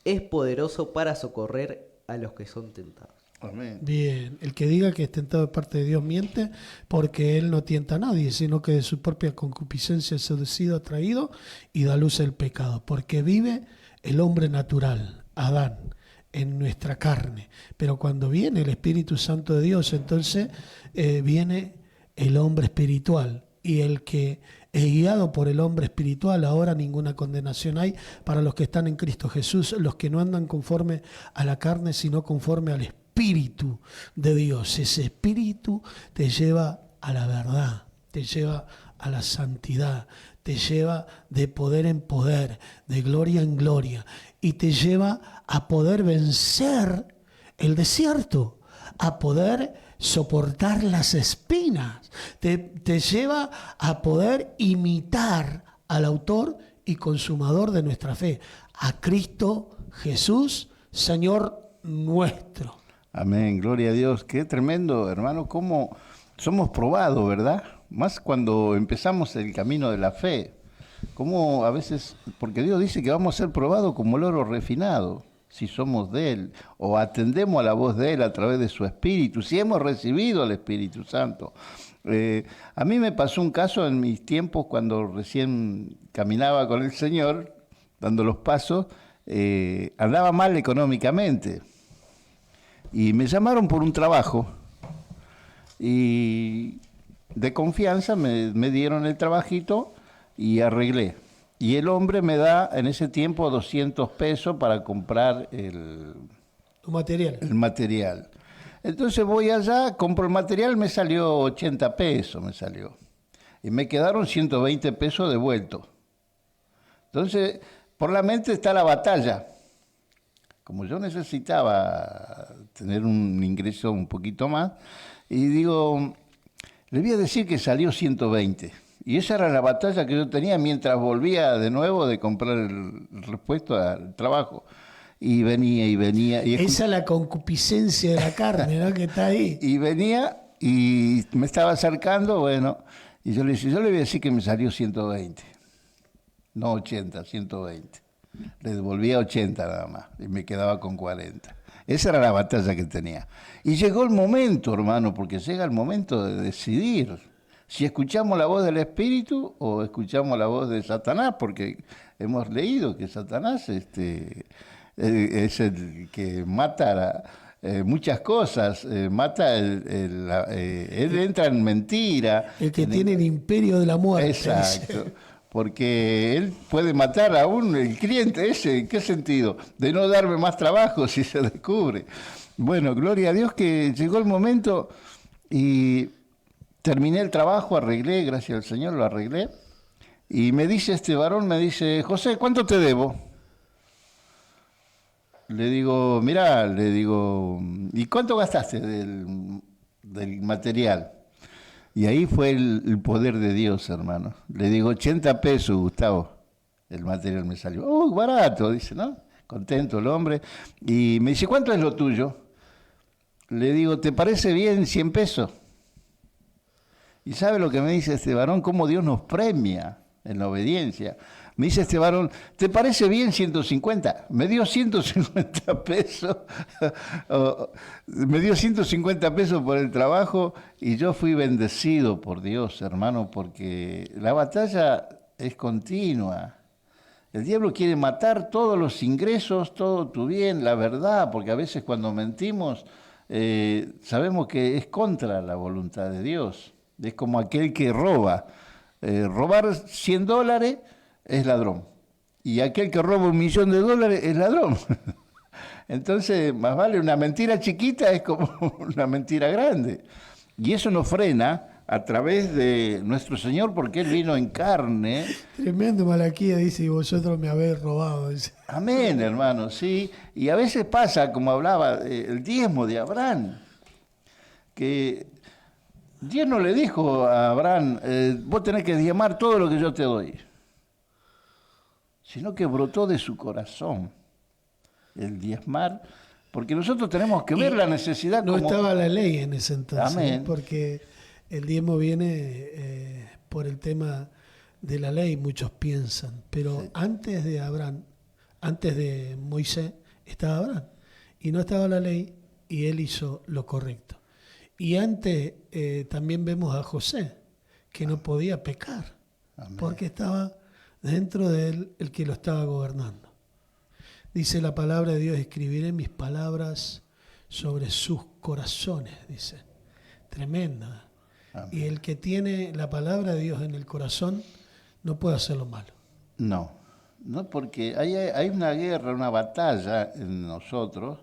es poderoso para socorrer a los que son tentados. Amén. bien, el que diga que es tentado de parte de Dios miente, porque él no tienta a nadie, sino que de su propia concupiscencia es seducido, atraído, y da luz el pecado. Porque vive el hombre natural, Adán, en nuestra carne. Pero cuando viene el Espíritu Santo de Dios, entonces viene el hombre espiritual. Y el que es guiado por el hombre espiritual, ahora ninguna condenación hay para los que están en Cristo Jesús, los que no andan conforme a la carne, sino conforme al Espíritu de Dios. Ese Espíritu te lleva a la verdad, te lleva a la santidad, te lleva de poder en poder, de gloria en gloria, y te lleva a poder vencer el desierto, a poder soportar las espinas, te lleva a poder imitar al autor y consumador de nuestra fe, a Cristo Jesús, Señor nuestro. Amén, gloria a Dios. Qué tremendo, hermano, cómo somos probados, ¿verdad? Más cuando empezamos el camino de la fe. cómo a veces, porque Dios dice que vamos a ser probados como el oro refinado, si somos de Él, o atendemos a la voz de Él a través de su Espíritu, si hemos recibido al Espíritu Santo. A mí me pasó un caso en mis tiempos cuando recién caminaba con el Señor, dando los pasos, andaba mal económicamente. Y me llamaron por un trabajo y de confianza me dieron el trabajito y arreglé. Y el hombre me da en ese tiempo 200 pesos para comprar el material. Entonces voy allá, compro el material, me salió 80 pesos, me salió. Y me quedaron 120 pesos devueltos. Entonces, por la mente está la batalla. Como yo necesitaba tener un ingreso un poquito más, y digo, le voy a decir que salió 120. Y esa era la batalla que yo tenía mientras volvía de nuevo de comprar el repuesto al trabajo. Y venía y venía. Y esa es la concupiscencia de la carne, ¿no? Que está ahí. Y venía y me estaba acercando, bueno, y yo le voy a decir que me salió 120. No 80, 120. Le devolvía 80 nada más y me quedaba con 40. Esa era la batalla que tenía. Y llegó el momento, hermano, porque llega el momento de decidir si escuchamos la voz del Espíritu o escuchamos la voz de Satanás, porque hemos leído que Satanás es el que mata muchas cosas, él entra en mentira. El que tiene el imperio de la muerte. Exacto. Porque él puede matar aún el cliente ese. ¿En qué sentido? De no darme más trabajo si se descubre. Bueno, gloria a Dios que llegó el momento y terminé el trabajo, arreglé, gracias al Señor lo arreglé. Y me dice este varón, me dice, José, ¿cuánto te debo? Le digo, mirá, ¿y cuánto gastaste del material? Y ahí fue el poder de Dios, hermano. Le digo, 80 pesos, Gustavo. El material me salió. Oh, barato, dice, ¿no? Contento el hombre. Y me dice, ¿cuánto es lo tuyo? Le digo, ¿te parece bien 100 pesos? Y ¿sabe lo que me dice este varón? Cómo Dios nos premia en la obediencia. Me dice este varón, ¿te parece bien 150? Me dio 150 pesos, me dio 150 pesos por el trabajo y yo fui bendecido por Dios, hermano, porque la batalla es continua. El diablo quiere matar todos los ingresos, todo tu bien, la verdad, porque a veces cuando mentimos sabemos que es contra la voluntad de Dios. Es como aquel que roba. Robar $100 es ladrón. Y aquel que roba $1.000.000 es ladrón. Entonces, más vale una mentira chiquita es como una mentira grande. Y eso nos frena a través de nuestro Señor, porque Él vino en carne. Tremendo Malaquía dice, y vosotros me habéis robado. Dice. Amén, hermano, sí. Y a veces pasa, como hablaba, el diezmo de Abraham, que Dios no le dijo a Abraham, vos tenés que diezmar todo lo que yo te doy, sino que brotó de su corazón el diezmar, porque nosotros tenemos que ver la necesidad. No como... estaba la ley en ese entonces, Amén. Porque el diezmo viene por el tema de la ley, muchos piensan, pero sí. Antes de Abraham, antes de Moisés, estaba Abraham, y no estaba la ley, y él hizo lo correcto. Y antes también vemos a José, que no podía pecar, Amén. Porque estaba dentro de él el que lo estaba gobernando. Dice la palabra de Dios, escribiré mis palabras sobre sus corazones, dice. Tremenda. Amén. Y el que tiene la palabra de Dios en el corazón no puede hacer lo malo. No, porque hay una guerra, una batalla en nosotros,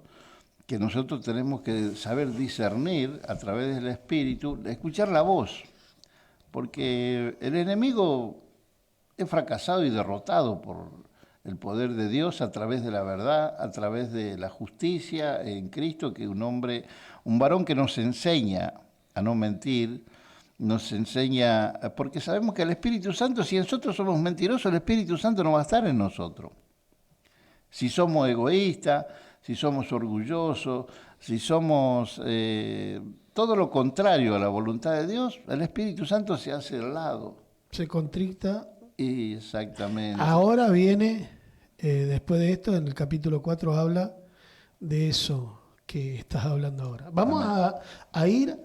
que nosotros tenemos que saber discernir a través del Espíritu, escuchar la voz, porque el enemigo es fracasado y derrotado por el poder de Dios a través de la verdad, a través de la justicia en Cristo, que un varón que nos enseña a no mentir, nos enseña, porque sabemos que el Espíritu Santo, si nosotros somos mentirosos, el Espíritu Santo no va a estar en nosotros. Si somos egoístas, si somos orgullosos, si somos todo lo contrario a la voluntad de Dios, el Espíritu Santo se hace al lado. Se contricta Y exactamente. Ahora viene, después de esto, en el capítulo 4 habla de eso que estás hablando ahora. Vamos a ir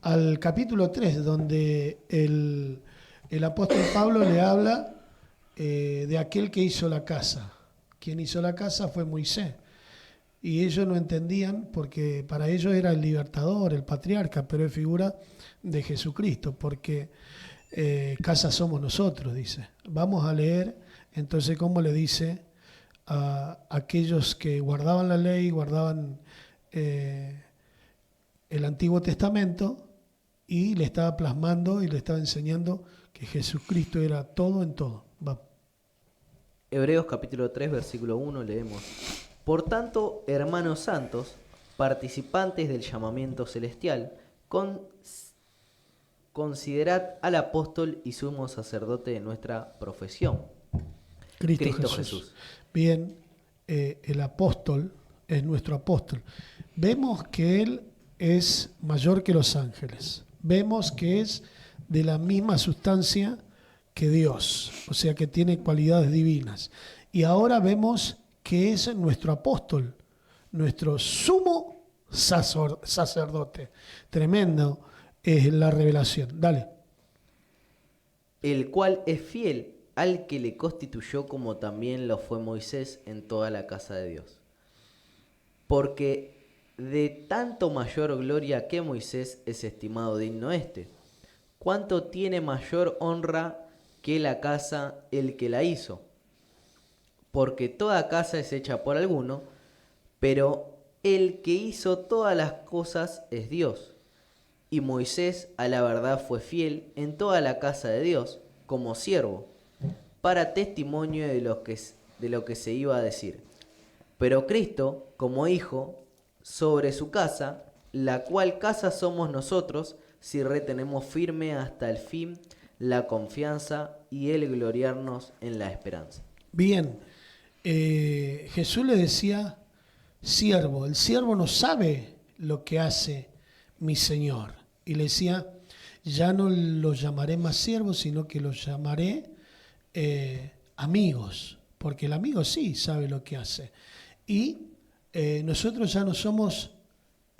al capítulo 3, donde el apóstol Pablo le habla de aquel que hizo la casa. Quien hizo la casa fue Moisés. Y ellos no entendían porque para ellos era el libertador, el patriarca, pero es figura de Jesucristo, porque casa somos nosotros, dice. Vamos a leer entonces cómo le dice a aquellos que guardaban la ley, guardaban el Antiguo Testamento, y le estaba plasmando y le estaba enseñando que Jesucristo era todo en todo. Va. Hebreos capítulo 3, versículo 1 leemos: Por tanto, hermanos santos, participantes del llamamiento celestial, considerad al apóstol y sumo sacerdote de nuestra profesión, Cristo Jesús. Bien, el apóstol es nuestro apóstol. Vemos que él es mayor que los ángeles. Vemos que es de la misma sustancia que Dios, o sea que tiene cualidades divinas. Y ahora vemos que es nuestro apóstol, nuestro sumo sacerdote. Tremendo es la revelación. Dale. El cual es fiel al que le constituyó, como también lo fue Moisés en toda la casa de Dios. Porque de tanto mayor gloria que Moisés es estimado digno este, cuánto tiene mayor honra que la casa el que la hizo. Porque toda casa es hecha por alguno, pero el que hizo todas las cosas es Dios. Y Moisés a la verdad fue fiel en toda la casa de Dios, como siervo, para testimonio de lo que se iba a decir. Pero Cristo, como hijo, sobre su casa, la cual casa somos nosotros, si retenemos firme hasta el fin la confianza y el gloriarnos en la esperanza. Bien, Jesús le decía siervo. El siervo no sabe lo que hace mi Señor. Y le decía, ya no los llamaré más siervos, sino que los llamaré amigos, porque el amigo sí sabe lo que hace. Y nosotros ya no somos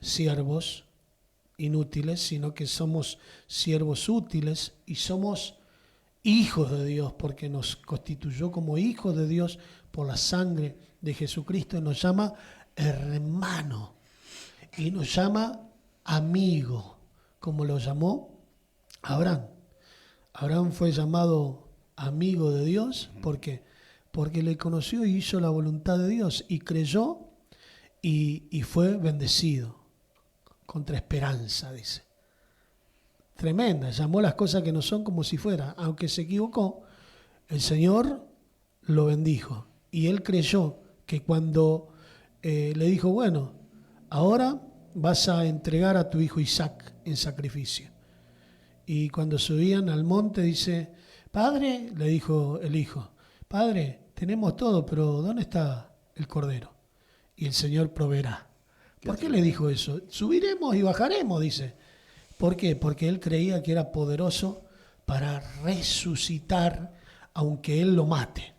siervos inútiles, sino que somos siervos útiles y somos hijos de Dios, porque nos constituyó como hijos de Dios por la sangre de Jesucristo, y nos llama hermano y nos llama amigo, como lo llamó Abraham. Abraham fue llamado amigo de Dios, ¿por qué? Porque le conoció y hizo la voluntad de Dios y creyó y fue bendecido contra esperanza, dice. Tremenda, llamó las cosas que no son como si fuera. Aunque se equivocó, el Señor lo bendijo. Y él creyó que cuando le dijo, bueno, ahora vas a entregar a tu hijo Isaac en sacrificio. Y cuando subían al monte, dice, Padre, le dijo el hijo, Padre, tenemos todo, pero ¿dónde está el cordero? Y el Señor proveerá. ¿Por qué le dijo eso? Subiremos y bajaremos, dice. ¿Por qué? Porque él creía que era poderoso para resucitar aunque él lo mate.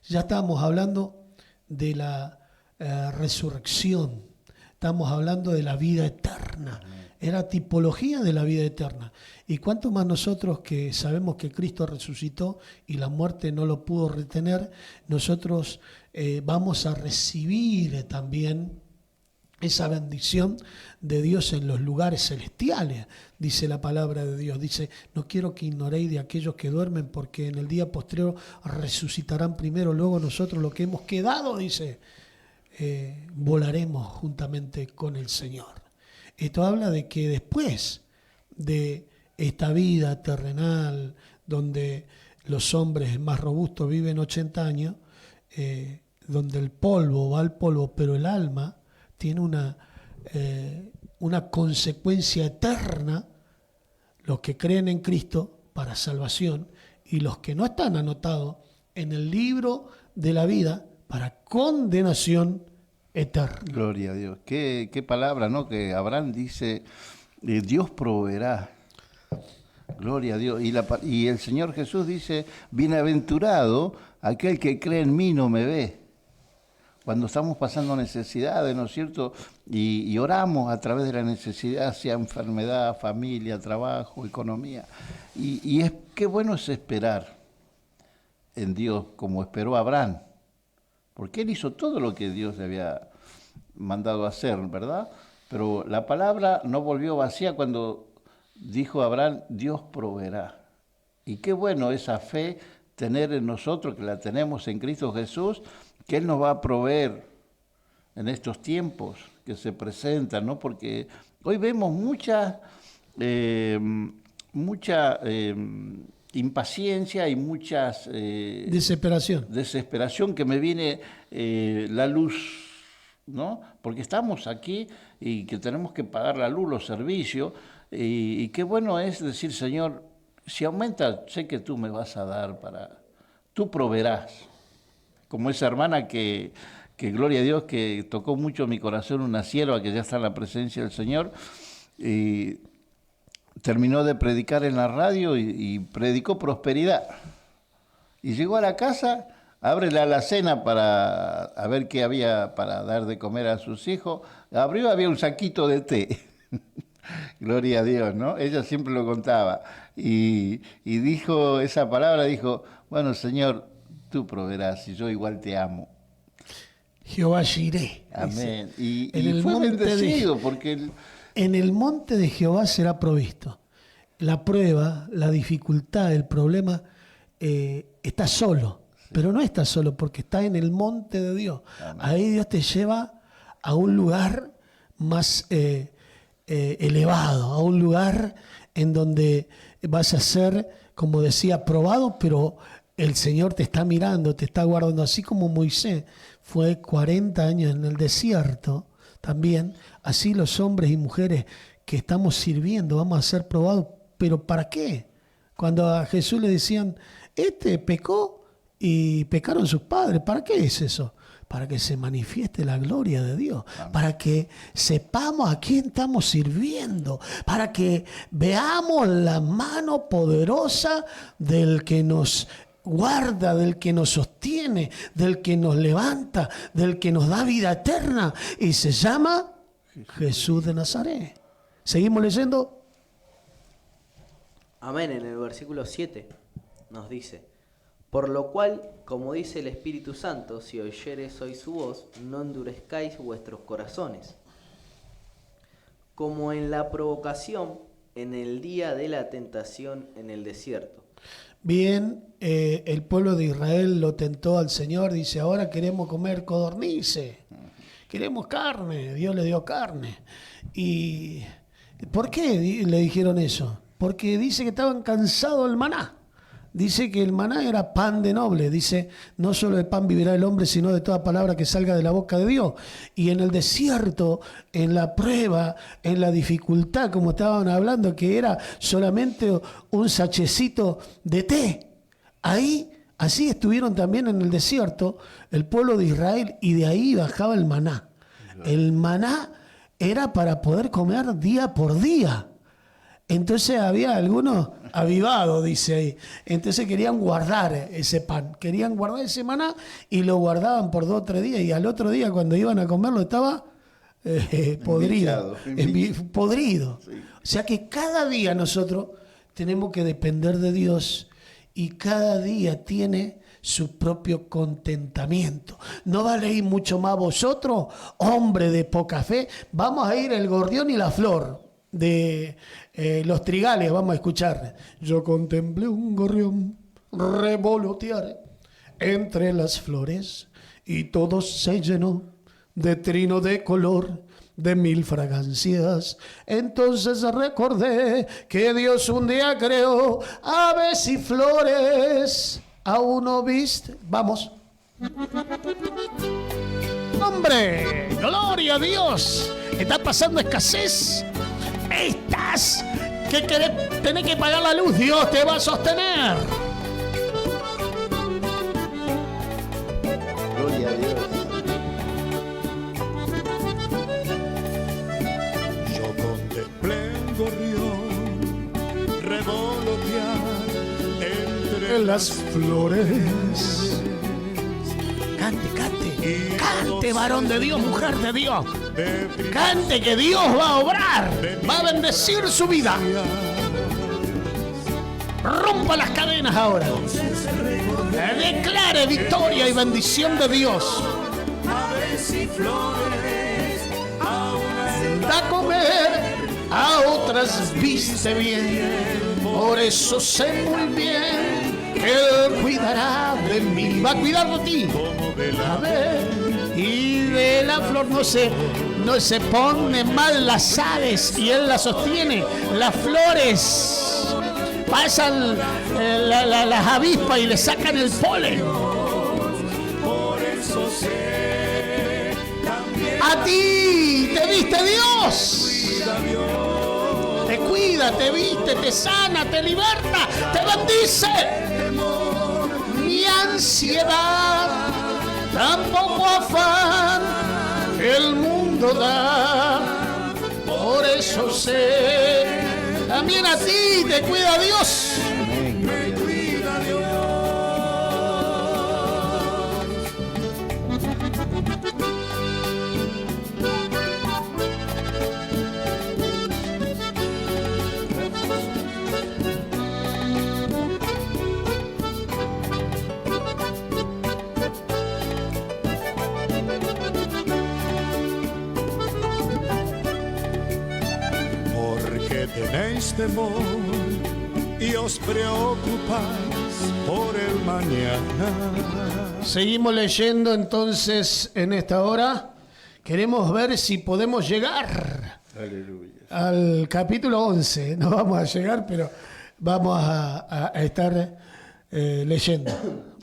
Ya estábamos hablando de la resurrección, estamos hablando de la vida eterna. Era tipología de la vida eterna. Y cuánto más nosotros que sabemos que Cristo resucitó y la muerte no lo pudo retener, nosotros vamos a recibir también esa bendición de Dios en los lugares celestiales, dice la palabra de Dios. Dice, no quiero que ignoréis de aquellos que duermen, porque en el día postrero resucitarán primero, luego nosotros los que hemos quedado, dice, volaremos juntamente con el Señor. Esto habla de que después de esta vida terrenal, donde los hombres más robustos viven 80 años, donde el polvo va al polvo, pero el alma tiene una consecuencia eterna, los que creen en Cristo para salvación y los que no están anotados en el libro de la vida para condenación eterna. Gloria a Dios. Qué palabra, ¿no? Que Abraham dice, Dios proveerá. Gloria a Dios. Y el Señor Jesús dice, bienaventurado aquel que cree en mí no me ve. Cuando estamos pasando necesidades, ¿no es cierto? Y oramos a través de la necesidad, sea enfermedad, familia, trabajo, economía. Y qué bueno es esperar en Dios como esperó Abraham. Porque él hizo todo lo que Dios le había mandado hacer, ¿verdad? Pero la palabra no volvió vacía cuando dijo Abraham, Dios proveerá. Y qué bueno esa fe tener en nosotros, que la tenemos en Cristo Jesús, que Él nos va a proveer en estos tiempos que se presentan, ¿no? Porque hoy vemos mucha impaciencia y muchas... Desesperación que me viene la luz, ¿no? Porque estamos aquí y que tenemos que pagar la luz, los servicios, y qué bueno es decir, Señor, si aumenta, sé que tú me vas a dar tú proveerás. Como esa hermana que gloria a Dios, que tocó mucho mi corazón, una sierva que ya está en la presencia del Señor, y terminó de predicar en la radio y predicó prosperidad. Y llegó a la casa, abre la alacena a ver qué había para dar de comer a sus hijos. Abrió, había un saquito de té. Gloria a Dios, ¿no? Ella siempre lo contaba. Y dijo esa palabra, dijo, bueno, Señor, tú proveerás y yo igual te amo. Jehová Jireh. Amén. Y fue bendecido porque... En el monte de Jehová será provisto. La prueba, la dificultad, el problema, está solo. Sí. Pero no está solo porque está en el monte de Dios. Amén. Ahí Dios te lleva a un lugar más elevado, a un lugar en donde vas a ser, como decía, probado, pero el Señor te está mirando, te está guardando. Así como Moisés fue 40 años en el desierto, también, así los hombres y mujeres que estamos sirviendo vamos a ser probados. ¿Pero para qué? Cuando a Jesús le decían, pecó y pecaron sus padres, ¿para qué es eso? Para que se manifieste la gloria de Dios, amén, para que sepamos a quién estamos sirviendo, para que veamos la mano poderosa del que nos guarda, del que nos sostiene, del que nos levanta, del que nos da vida eterna, y se llama Jesús de Nazaret. ¿Seguimos leyendo? Amén. En el versículo 7 nos dice, por lo cual, como dice el Espíritu Santo, si oyereis hoy su voz, no endurezcáis vuestros corazones, como en la provocación en el día de la tentación en el desierto. Bien, el pueblo de Israel lo tentó al Señor, dice, ahora queremos comer codornices, queremos carne, Dios le dio carne. ¿Y por qué le dijeron eso? Porque dice que estaban cansados del maná. Dice que el maná era pan de noble. Dice, no solo de pan vivirá el hombre, sino de toda palabra que salga de la boca de Dios. Y en el desierto, en la prueba, en la dificultad, como estaban hablando, que era solamente un sachecito de té. Ahí, así estuvieron también en el desierto el pueblo de Israel, y de ahí bajaba el maná. El maná era para poder comer día por día. Entonces había algunos avivados, dice ahí. Entonces querían guardar ese pan, querían guardar ese maná y lo guardaban por 2 o 3 días. Y al otro día, cuando iban a comerlo, estaba podrido. Podrido. Sí. O sea que cada día nosotros tenemos que depender de Dios, y cada día tiene su propio contentamiento. ¿No valéis mucho más vosotros, hombre de poca fe? Vamos a ir el gorrión y la flor de los Trigales, vamos a escuchar. Yo contemplé un gorrión revolotear entre las flores, y todo se llenó de trino de color, de 1000 fragancias. Entonces recordé que Dios un día creó aves y flores. ¿Aún no viste? Vamos. ¡Hombre! ¡Gloria a Dios! ¿Está pasando escasez? ¿Estás? ¿Qué querés? Tenés que pagar la luz. Dios te va a sostener. Gloria a Dios. Yo contemplé un gorrión de las flores. Cante, cante, cante, varón de Dios, mujer de Dios. Cante que Dios va a obrar, va a bendecir su vida. Rompa las cadenas ahora. Declare victoria y bendición de Dios. Da a comer, a otras viste bien. Por eso sé muy bien que Él cuidará de mí. Va a cuidar de ti. A ver, y de la flor no se pone mal las aves y Él las sostiene. Las flores pasan las avispas y le sacan el polen. A ti te viste Dios. Te cuida, te viste, te sana, te liberta, te bendice. Ni ansiedad, tampoco afán, el mundo da. Por eso sé, también a ti te cuida Dios. Amén, gloria a Dios. Porque tenéis temor y os preocupáis por el mañana. Seguimos leyendo entonces en esta hora. Queremos ver si podemos llegar Aleluya. al capítulo 11. No vamos a llegar, pero vamos a estar leyendo.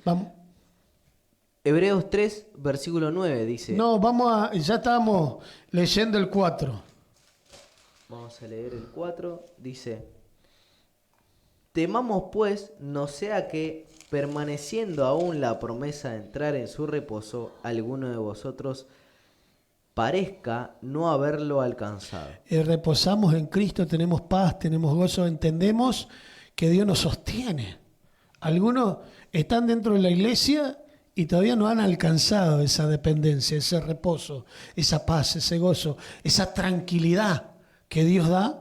Vamos. Hebreos 3, versículo 9 dice. No, ya estábamos leyendo el 4. Vamos a leer el 4. Dice: temamos pues, no sea que, permaneciendo aún la promesa de entrar en su reposo, alguno de vosotros parezca no haberlo alcanzado. Reposamos en Cristo, tenemos paz, tenemos gozo, entendemos que Dios nos sostiene. Algunos están dentro de la iglesia y todavía no han alcanzado esa dependencia, ese reposo, esa paz, ese gozo, esa tranquilidad que Dios da,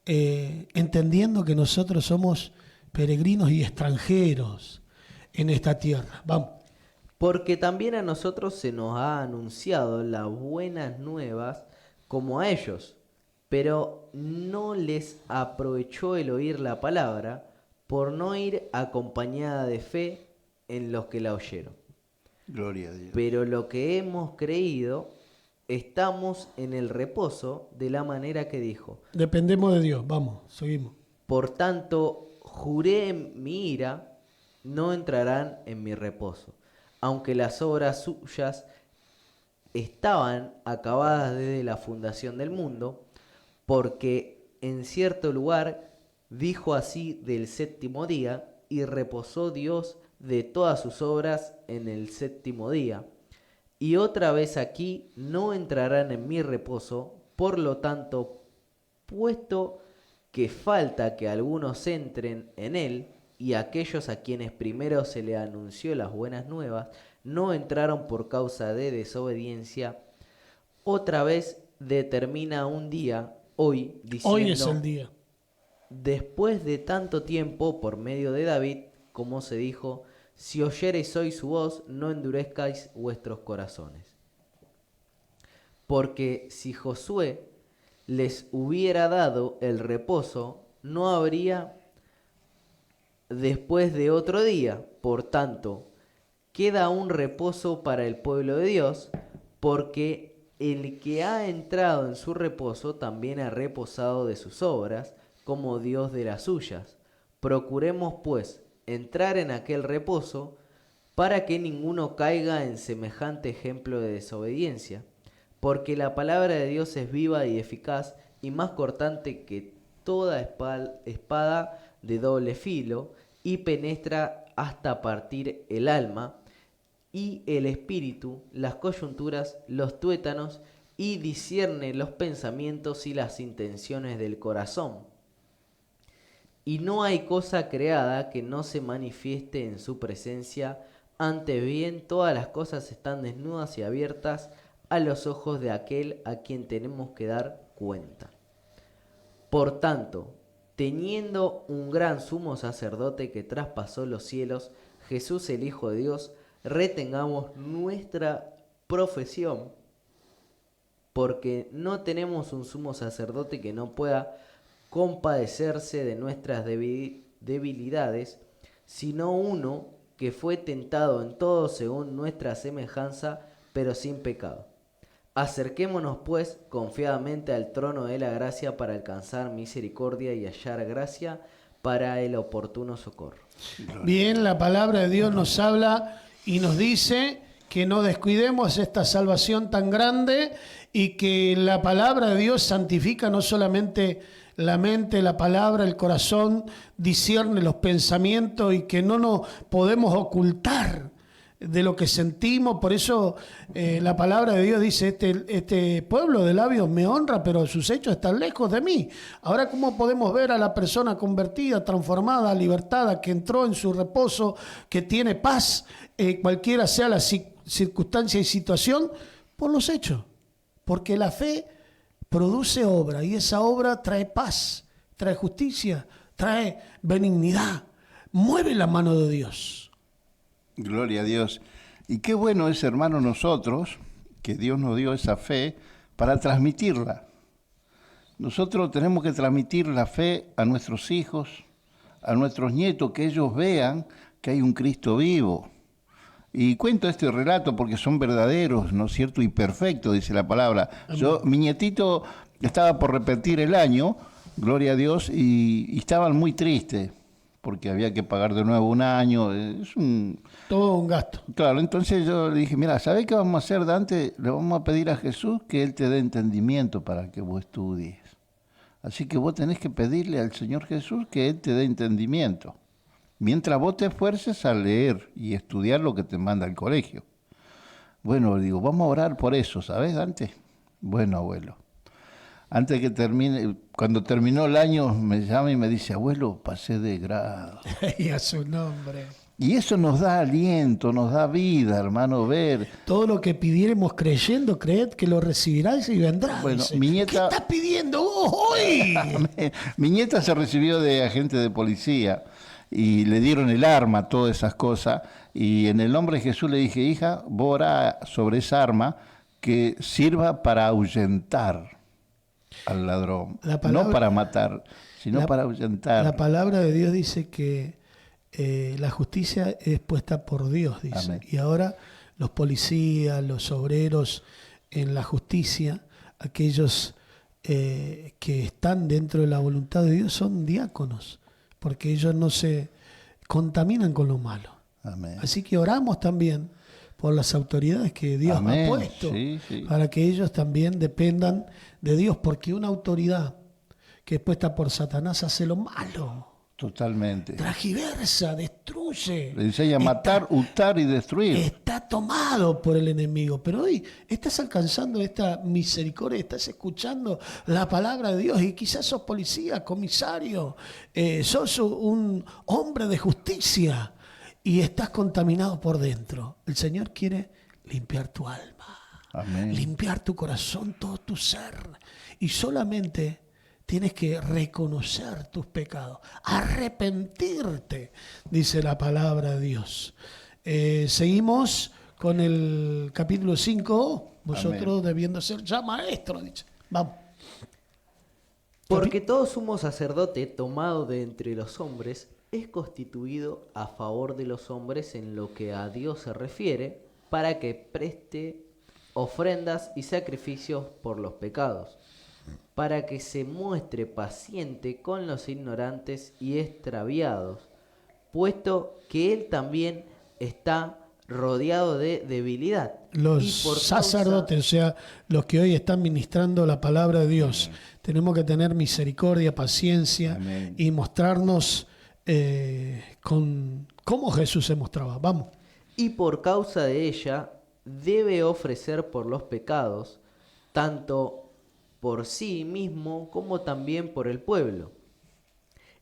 entendiendo que nosotros somos peregrinos y extranjeros en esta tierra. Vamos. Porque también a nosotros se nos ha anunciado las buenas nuevas como a ellos, pero no les aprovechó el oír la palabra por no ir acompañada de fe en los que la oyeron. Gloria a Dios. Pero lo que hemos creído, estamos en el reposo de la manera que dijo. Dependemos de Dios. Vamos, seguimos. Por tanto, juré en mi ira, no entrarán en mi reposo, aunque las obras suyas estaban acabadas desde la fundación del mundo, porque en cierto lugar dijo así del séptimo día, y reposó Dios de todas sus obras en el séptimo día. Y otra vez aquí, no entrarán en mi reposo, por lo tanto, puesto que falta que algunos entren en él, y aquellos a quienes primero se le anunció las buenas nuevas, no entraron por causa de desobediencia, otra vez determina un día, hoy, diciendo, Hoy es el día. después de tanto tiempo, por medio de David, como se dijo, si oyereis hoy su voz, no endurezcáis vuestros corazones. Porque si Josué les hubiera dado el reposo, no habría después de otro día. Por tanto, queda un reposo para el pueblo de Dios, porque el que ha entrado en su reposo también ha reposado de sus obras, como Dios de las suyas. Procuremos, pues, entrar en aquel reposo, para que ninguno caiga en semejante ejemplo de desobediencia. Porque la palabra de Dios es viva y eficaz, y más cortante que toda espada de doble filo, y penetra hasta partir el alma y el espíritu, las coyunturas, los tuétanos, y discierne los pensamientos y las intenciones del corazón. Y no hay cosa creada que no se manifieste en su presencia. Antes bien, todas las cosas están desnudas y abiertas a los ojos de aquel a quien tenemos que dar cuenta. Por tanto, teniendo un gran sumo sacerdote que traspasó los cielos, Jesús el Hijo de Dios, retengamos nuestra profesión, porque no tenemos un sumo sacerdote que no pueda compadecerse de nuestras debilidades, sino uno que fue tentado en todo según nuestra semejanza, pero sin pecado. Acerquémonos pues confiadamente al trono de la gracia para alcanzar misericordia y hallar gracia para el oportuno socorro. Bien, la palabra de Dios nos habla y nos dice que no descuidemos esta salvación tan grande y que la palabra de Dios santifica no solamente la mente, la palabra, el corazón, discierne los pensamientos y que no nos podemos ocultar de lo que sentimos. Por eso la palabra de Dios dice, este pueblo de labios me honra, pero sus hechos están lejos de mí. Ahora, ¿cómo podemos ver a la persona convertida, transformada, libertada, que entró en su reposo, que tiene paz, cualquiera sea la circunstancia y situación? Por los hechos. Porque la fe produce obra y esa obra trae paz, trae justicia, trae benignidad, mueve la mano de Dios. Gloria a Dios. Y qué bueno es, hermano, nosotros, que Dios nos dio esa fe para transmitirla. Nosotros tenemos que transmitir la fe a nuestros hijos, a nuestros nietos, que ellos vean que hay un Cristo vivo. Y cuento este relato porque son verdaderos, ¿no es cierto? Y perfectos, dice la palabra. Mi nietito estaba por repetir el año, gloria a Dios, y estaban muy tristes porque había que pagar de nuevo un año. Todo un gasto. Claro, entonces yo le dije, mira, ¿sabés qué vamos a hacer, Dante? Le vamos a pedir a Jesús que Él te dé entendimiento para que vos estudies. Así que vos tenés que pedirle al Señor Jesús que Él te dé entendimiento, mientras vos te esfuerces a leer y estudiar lo que te manda el colegio. Bueno, digo, vamos a orar por eso, ¿sabes, Dante? Bueno, abuelo. Antes que termine, cuando terminó el año, me llama y me dice, abuelo, pasé de grado. Y a su nombre. Y eso nos da aliento, nos da vida, hermano, ver. Todo lo que pidiéramos creyendo, creed que lo recibirás y vendrá. Bueno, dice. mi nieta... ¿Qué estás pidiendo vos hoy? Mi nieta se recibió de agente de policía y le dieron el arma, todas esas cosas. Y en el nombre de Jesús le dije, hija, vos orá sobre esa arma que sirva para ahuyentar al ladrón. No para matar, sino para ahuyentar. La palabra de Dios dice que la justicia es puesta por Dios, dice. Amén. Y ahora los policías, los obreros en la justicia, aquellos que están dentro de la voluntad de Dios son diáconos, porque ellos no se contaminan con lo malo. Amén. Así que oramos también por las autoridades que Dios Amén. ha puesto, Sí. para que ellos también dependan de Dios, porque una autoridad que es puesta por Satanás hace lo malo. Totalmente. Tragiversa, destruye. Le enseña a matar, hurtar y destruir. Está tomado por el enemigo. Pero hoy estás alcanzando esta misericordia, estás escuchando la palabra de Dios y quizás sos policía, comisario, sos un hombre de justicia y estás contaminado por dentro. El Señor quiere limpiar tu alma, Amén. limpiar tu corazón, todo tu ser. Y solamente tienes que reconocer tus pecados, arrepentirte, dice la palabra de Dios. Seguimos con el capítulo 5, vosotros Amén. debiendo ser ya maestros, dice. Vamos. Porque todo sumo sacerdote tomado de entre los hombres es constituido a favor de los hombres en lo que a Dios se refiere, para que preste ofrendas y sacrificios por los pecados, para que se muestre paciente con los ignorantes y extraviados, puesto que él también está rodeado de debilidad. Los Y por sacerdotes, o sea, los que hoy están ministrando la palabra de Dios, tenemos que tener misericordia, paciencia Amén. y mostrarnos con cómo Jesús se mostraba. Vamos. Y por causa de ella debe ofrecer por los pecados, tanto por sí mismo como también por el pueblo,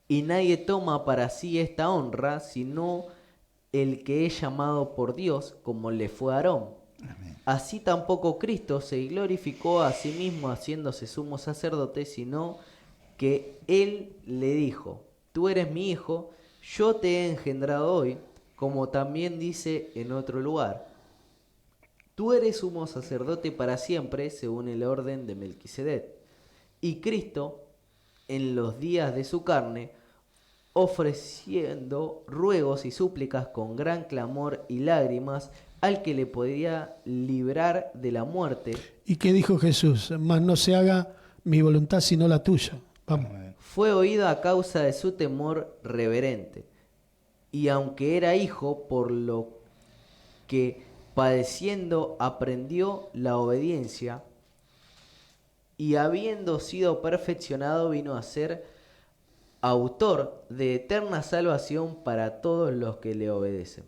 y nadie toma para sí esta honra, sino el que es llamado por Dios, como le fue a Aarón. Así tampoco Cristo se glorificó a sí mismo haciéndose sumo sacerdote, sino que Él le dijo: tú eres mi hijo, yo te he engendrado hoy, como también dice en otro lugar: tú eres sumo sacerdote para siempre, según el orden de Melquisedec. Y Cristo, en los días de su carne, ofreciendo ruegos y súplicas con gran clamor y lágrimas al que le podía librar de la muerte. ¿Y qué dijo Jesús? Mas no se haga mi voluntad sino la tuya. Vamos. Fue oído a causa de su temor reverente. Y aunque era hijo, por lo que padeciendo aprendió la obediencia, y habiendo sido perfeccionado vino a ser autor de eterna salvación para todos los que le obedecen.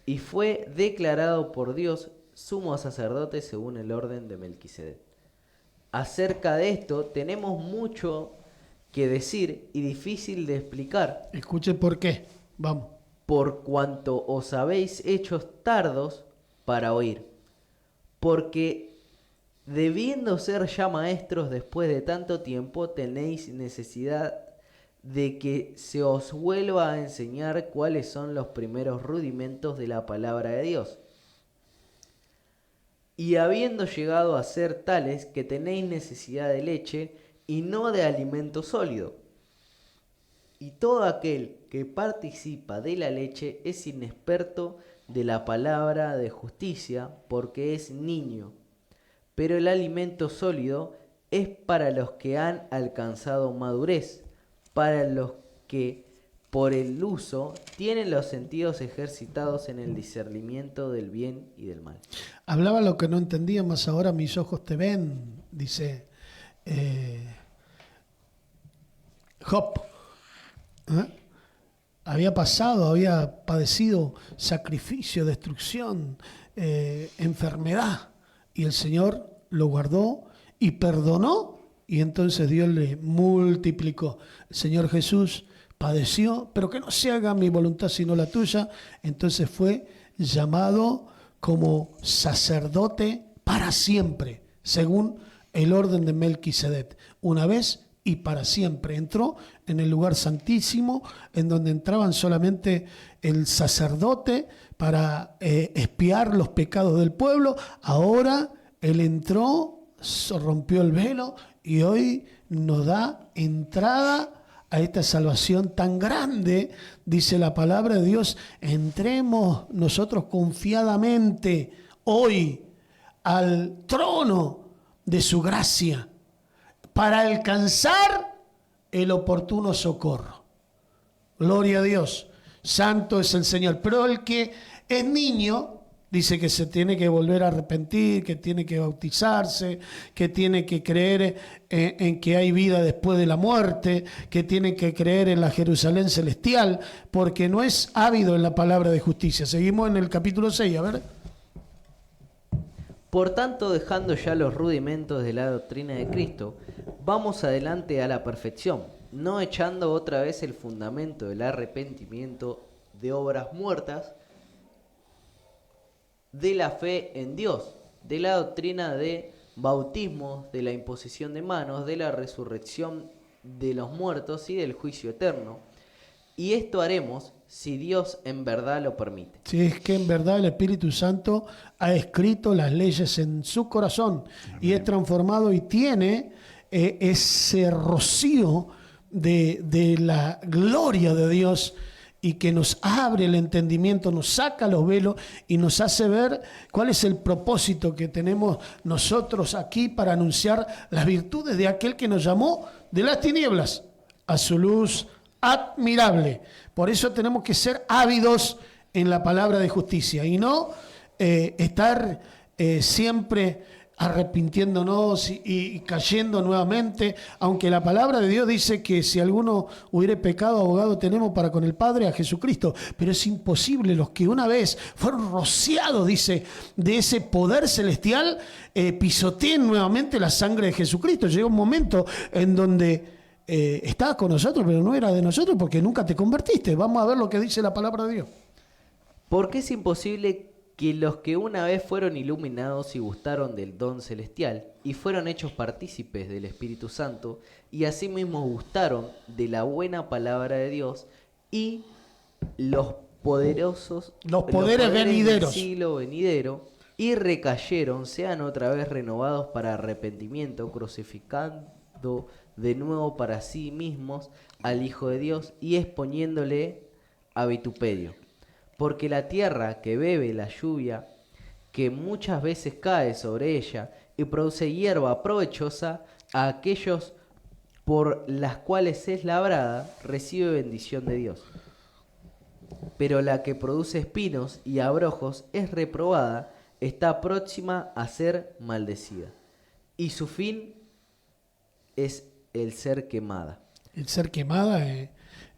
Y fue declarado por Dios sumo sacerdote según el orden de Melquisedec. Acerca de esto tenemos mucho que decir y difícil de explicar. Escuche por qué. Vamos. Por cuanto os habéis hecho tardos para oír. Porque debiendo ser ya maestros después de tanto tiempo, tenéis necesidad de que se os vuelva a enseñar cuáles son los primeros rudimentos de la palabra de Dios. Y habiendo llegado a ser tales que tenéis necesidad de leche y no de alimento sólido. Y todo aquel que participa de la leche es inexperto de la palabra de justicia, porque es niño. Pero el alimento sólido es para los que han alcanzado madurez, para los que por el uso tienen los sentidos ejercitados en el discernimiento del bien y del mal. Hablaba lo que no entendía, más ahora mis ojos te ven, dice Job. Había padecido sacrificio, destrucción, enfermedad, y el Señor lo guardó y perdonó, y entonces Dios le multiplicó. El Señor Jesús padeció, pero que no se haga mi voluntad sino la tuya. Entonces fue llamado como sacerdote para siempre, según el orden de Melquisedec, una vez y para siempre. Entró en el lugar santísimo, en donde entraban solamente el sacerdote para expiar los pecados del pueblo. Ahora Él entró, rompió el velo y hoy nos da entrada a esta salvación tan grande. Dice la palabra de Dios: entremos nosotros confiadamente hoy al trono de su gracia para alcanzar el oportuno socorro. Gloria a Dios, santo es el Señor. Pero el que es niño dice que se tiene que volver a arrepentir, que tiene que bautizarse, que tiene que creer en que hay vida después de la muerte, que tiene que creer en la Jerusalén celestial, porque no es ávido en la palabra de justicia. Seguimos en el capítulo 6, a ver. Por tanto, dejando ya los rudimentos de la doctrina de Cristo, vamos adelante a la perfección, no echando otra vez el fundamento del arrepentimiento de obras muertas, de la fe en Dios, de la doctrina de bautismo, de la imposición de manos, de la resurrección de los muertos y del juicio eterno. Y esto haremos si Dios en verdad lo permite. Si es que en verdad el Espíritu Santo ha escrito las leyes en su corazón. Amén. Y es transformado y tiene ese rocío de la gloria de Dios, y que nos abre el entendimiento, nos saca los velos y nos hace ver cuál es el propósito que tenemos nosotros aquí para anunciar las virtudes de aquel que nos llamó de las tinieblas a su luz admirable. Por eso tenemos que ser ávidos en la palabra de justicia y no estar siempre arrepintiéndonos y cayendo nuevamente, aunque la palabra de Dios dice que si alguno hubiere pecado, abogado tenemos para con el Padre, a Jesucristo. Pero es imposible. Los que una vez fueron rociados, dice, de ese poder celestial, pisoteen nuevamente la sangre de Jesucristo. Llega un momento en donde estaba con nosotros, pero no era de nosotros porque nunca te convertiste. Vamos a ver lo que dice la palabra de Dios. Porque es imposible que los que una vez fueron iluminados y gustaron del don celestial y fueron hechos partícipes del Espíritu Santo y asimismo gustaron de la buena palabra de Dios y los poderes venideros del siglo venidero y recayeron, sean otra vez renovados para arrepentimiento, crucificando de nuevo para sí mismos al Hijo de Dios y exponiéndole a vituperio. Porque la tierra que bebe la lluvia, que muchas veces cae sobre ella y produce hierba provechosa, a aquellos por las cuales es labrada, recibe bendición de Dios. Pero la que produce espinos y abrojos es reprobada, está próxima a ser maldecida. Y su fin es el ser quemada. El ser quemada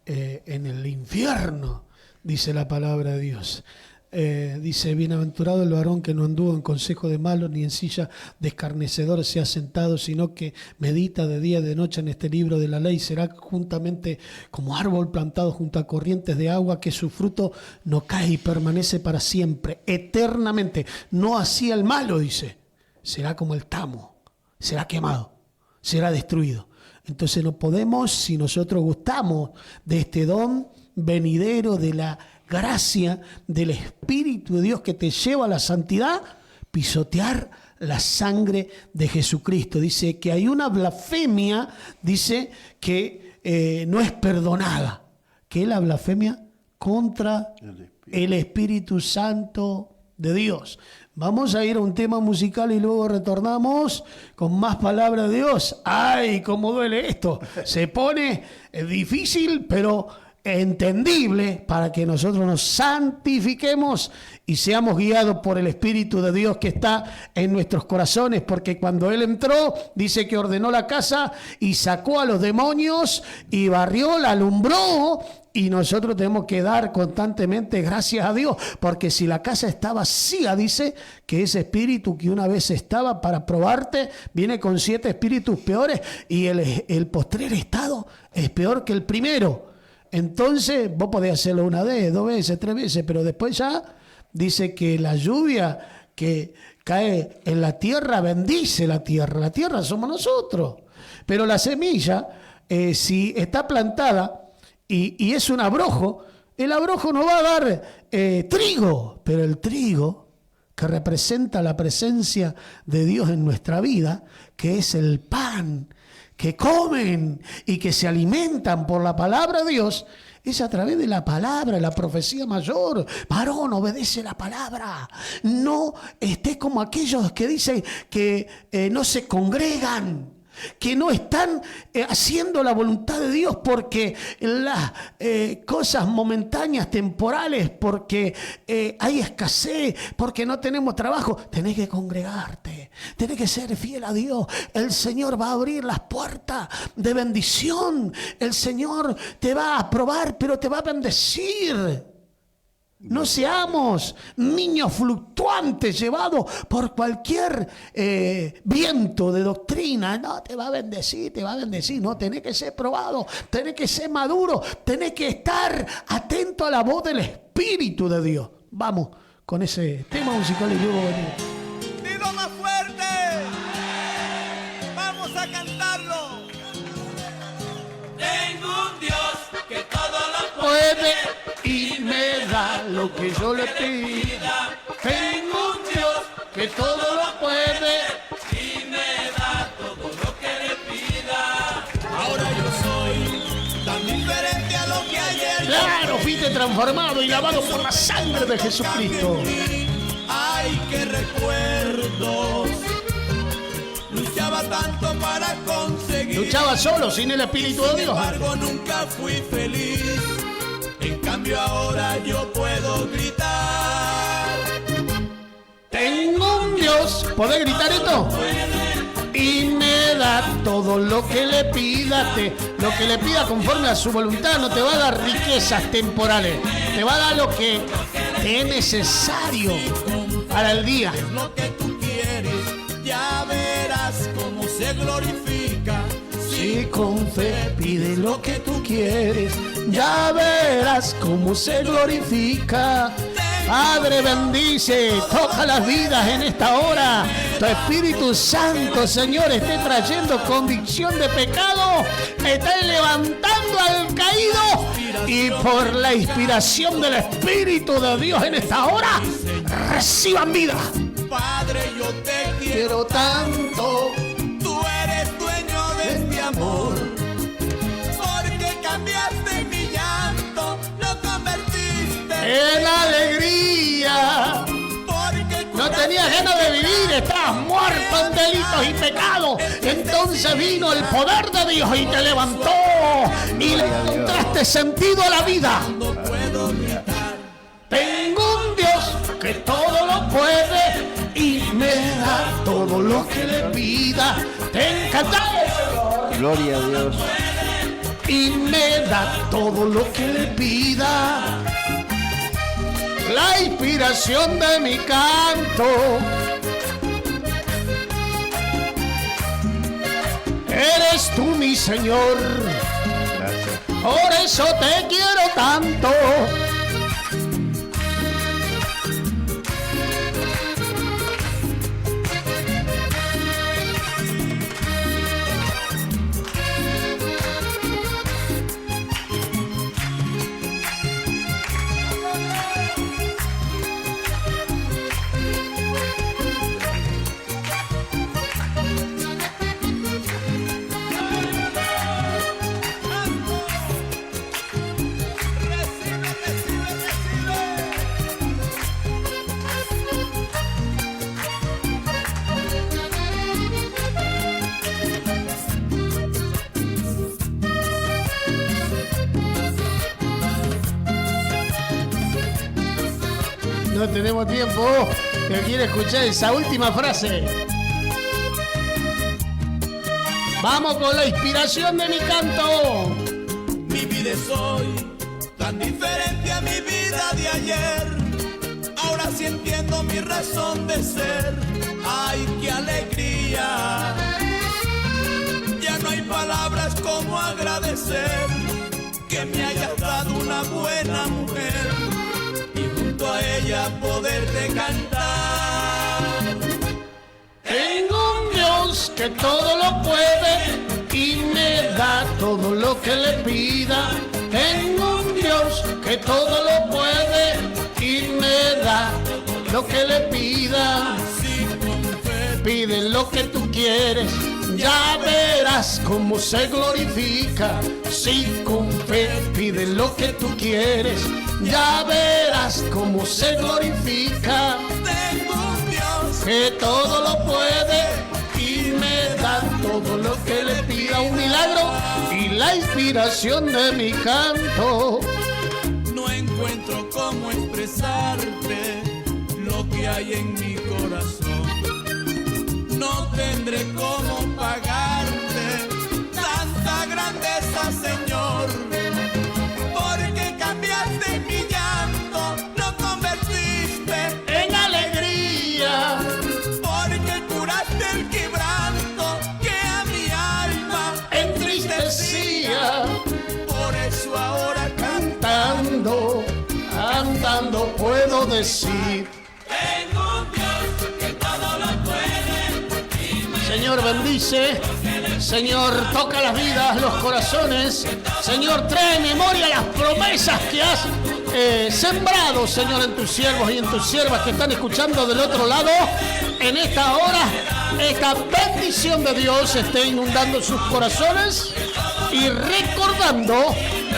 en el infierno, dice la palabra de Dios. Dice, bienaventurado el varón que no anduvo en consejo de malos, ni en silla de escarnecedores se ha sentado, sino que medita de día y de noche en este libro de la ley. Será juntamente como árbol plantado junto a corrientes de agua, que su fruto no cae y permanece para siempre, eternamente. No así el malo, dice. Será como el tamo, será quemado, será destruido. Entonces no podemos, si nosotros gustamos de este don venidero, de la gracia del Espíritu de Dios que te lleva a la santidad, pisotear la sangre de Jesucristo. Dice que hay una blasfemia, dice que no es perdonada. ¿Qué es la blasfemia? Contra el Espíritu Santo de Dios. Vamos a ir a un tema musical y luego retornamos con más palabra de Dios. ¡Ay, cómo duele esto! Se pone difícil, pero entendible para que nosotros nos santifiquemos y seamos guiados por el Espíritu de Dios que está en nuestros corazones, porque cuando Él entró, dice que ordenó la casa y sacó a los demonios y barrió, la alumbró, y nosotros tenemos que dar constantemente gracias a Dios, porque si la casa está vacía, dice que ese espíritu que una vez estaba para probarte, viene con 7 espíritus peores y el postrer estado es peor que el primero. Entonces, vos podés hacerlo 1 vez, 2 veces, 3 veces, pero después ya dice que la lluvia que cae en la tierra bendice la tierra somos nosotros. Pero la semilla, si está plantada y es un abrojo, el abrojo no va a dar trigo, pero el trigo que representa la presencia de Dios en nuestra vida, que es el pan que comen y que se alimentan por la palabra de Dios, es a través de la palabra, la profecía mayor. Varón, obedece la palabra. No estés como aquellos que dicen que no se congregan, que no están haciendo la voluntad de Dios porque las cosas momentáneas, temporales, porque hay escasez, porque no tenemos trabajo. Tenés que congregarte, tenés que ser fiel a Dios. El Señor va a abrir las puertas de bendición. El Señor te va a aprobar, pero te va a bendecir. No seamos niños fluctuantes llevados por cualquier viento de doctrina. No, te va a bendecir, te va a bendecir. No, tenés que ser probado, tenés que ser maduro, tenés que estar atento a la voz del Espíritu de Dios. Vamos con ese tema musical y luego venimos. ¡Digo más fuerte! ¡Vamos a cantarlo! Tengo un Dios que todo lo puede y me da lo que yo le pida. Tengo un Dios que todo lo puede y me da todo lo que le pida. Ahora yo soy tan diferente a lo que ayer. Claro, fuiste transformado y lavado por la sangre de Jesucristo. Ay, qué recuerdos. Luchaba tanto para conseguir. Luchaba solo, sin el Espíritu de Dios. Sin embargo, nunca fui feliz. En cambio ahora yo puedo gritar. Tengo un Dios. ¿Podés gritar esto? Y me da todo lo que le pida. Lo que le pida conforme a su voluntad. No te va a dar riquezas temporales. Te va a dar lo que te es necesario para el día. Lo que tú quieres, ya verás cómo se glorifica. Si Si con fe pide lo que tú quieres, ya verás cómo se glorifica. Padre, bendice, toca las vidas en esta hora. Tu Espíritu Santo, Señor, esté trayendo convicción de pecado, esté levantando al caído, y por la inspiración del Espíritu de Dios en esta hora, reciban vida. Padre, yo te Quiero tanto, Tú eres dueño de este amor, porque cambiaste mi llanto, lo convertiste en alegría. porque No tenías ganas de vivir, estabas muerto en delitos y pecados. Entonces vino el poder de Dios y te levantó y le encontraste sentido a la vida. Tengo un Dios que todo lo puede y me da todo lo que le pida. Te encanta. Gloria a Dios. Y me da todo lo que le pida. La inspiración de mi canto. Eres tú, mi Señor. Gracias. Por eso te quiero tanto. No tenemos tiempo. Que quiere escuchar esa última frase. Vamos con la inspiración de mi canto. mi vida es hoy tan diferente a mi vida de ayer. Ahora sí entiendo mi razón de ser. ¡Ay, qué alegría! Ya no hay palabras como agradecer que me hayas dado una buena mujer y junto a ella poderte cantar. Tengo un Dios que todo lo puede y me da todo lo que le pida. Tengo un Dios que todo lo puede y me da lo que le pida. Pide lo que tú quieres, ya verás cómo se glorifica. Si con fe pide lo que tú quieres, ya verás cómo se glorifica. Tengo un Dios Que todo lo puede y me da todo lo que le pida. Un milagro y la inspiración de mi canto. no encuentro cómo expresarte lo que hay en mi corazón. No tendré cómo pagarte tanta grandeza, Señor, porque cambiaste mi llanto, lo convertiste En alegría, porque curaste el quebranto que a mi alma entristecía, por eso ahora cantando, cantando puedo decir. tengo un Dios que todo lo puede. Señor, bendice. Señor, toca las vidas, los corazones. Señor, trae memoria las promesas que has sembrado, Señor, en tus siervos y en tus siervas que están escuchando del otro lado. En esta hora, esta bendición de Dios esté inundando sus corazones y recordando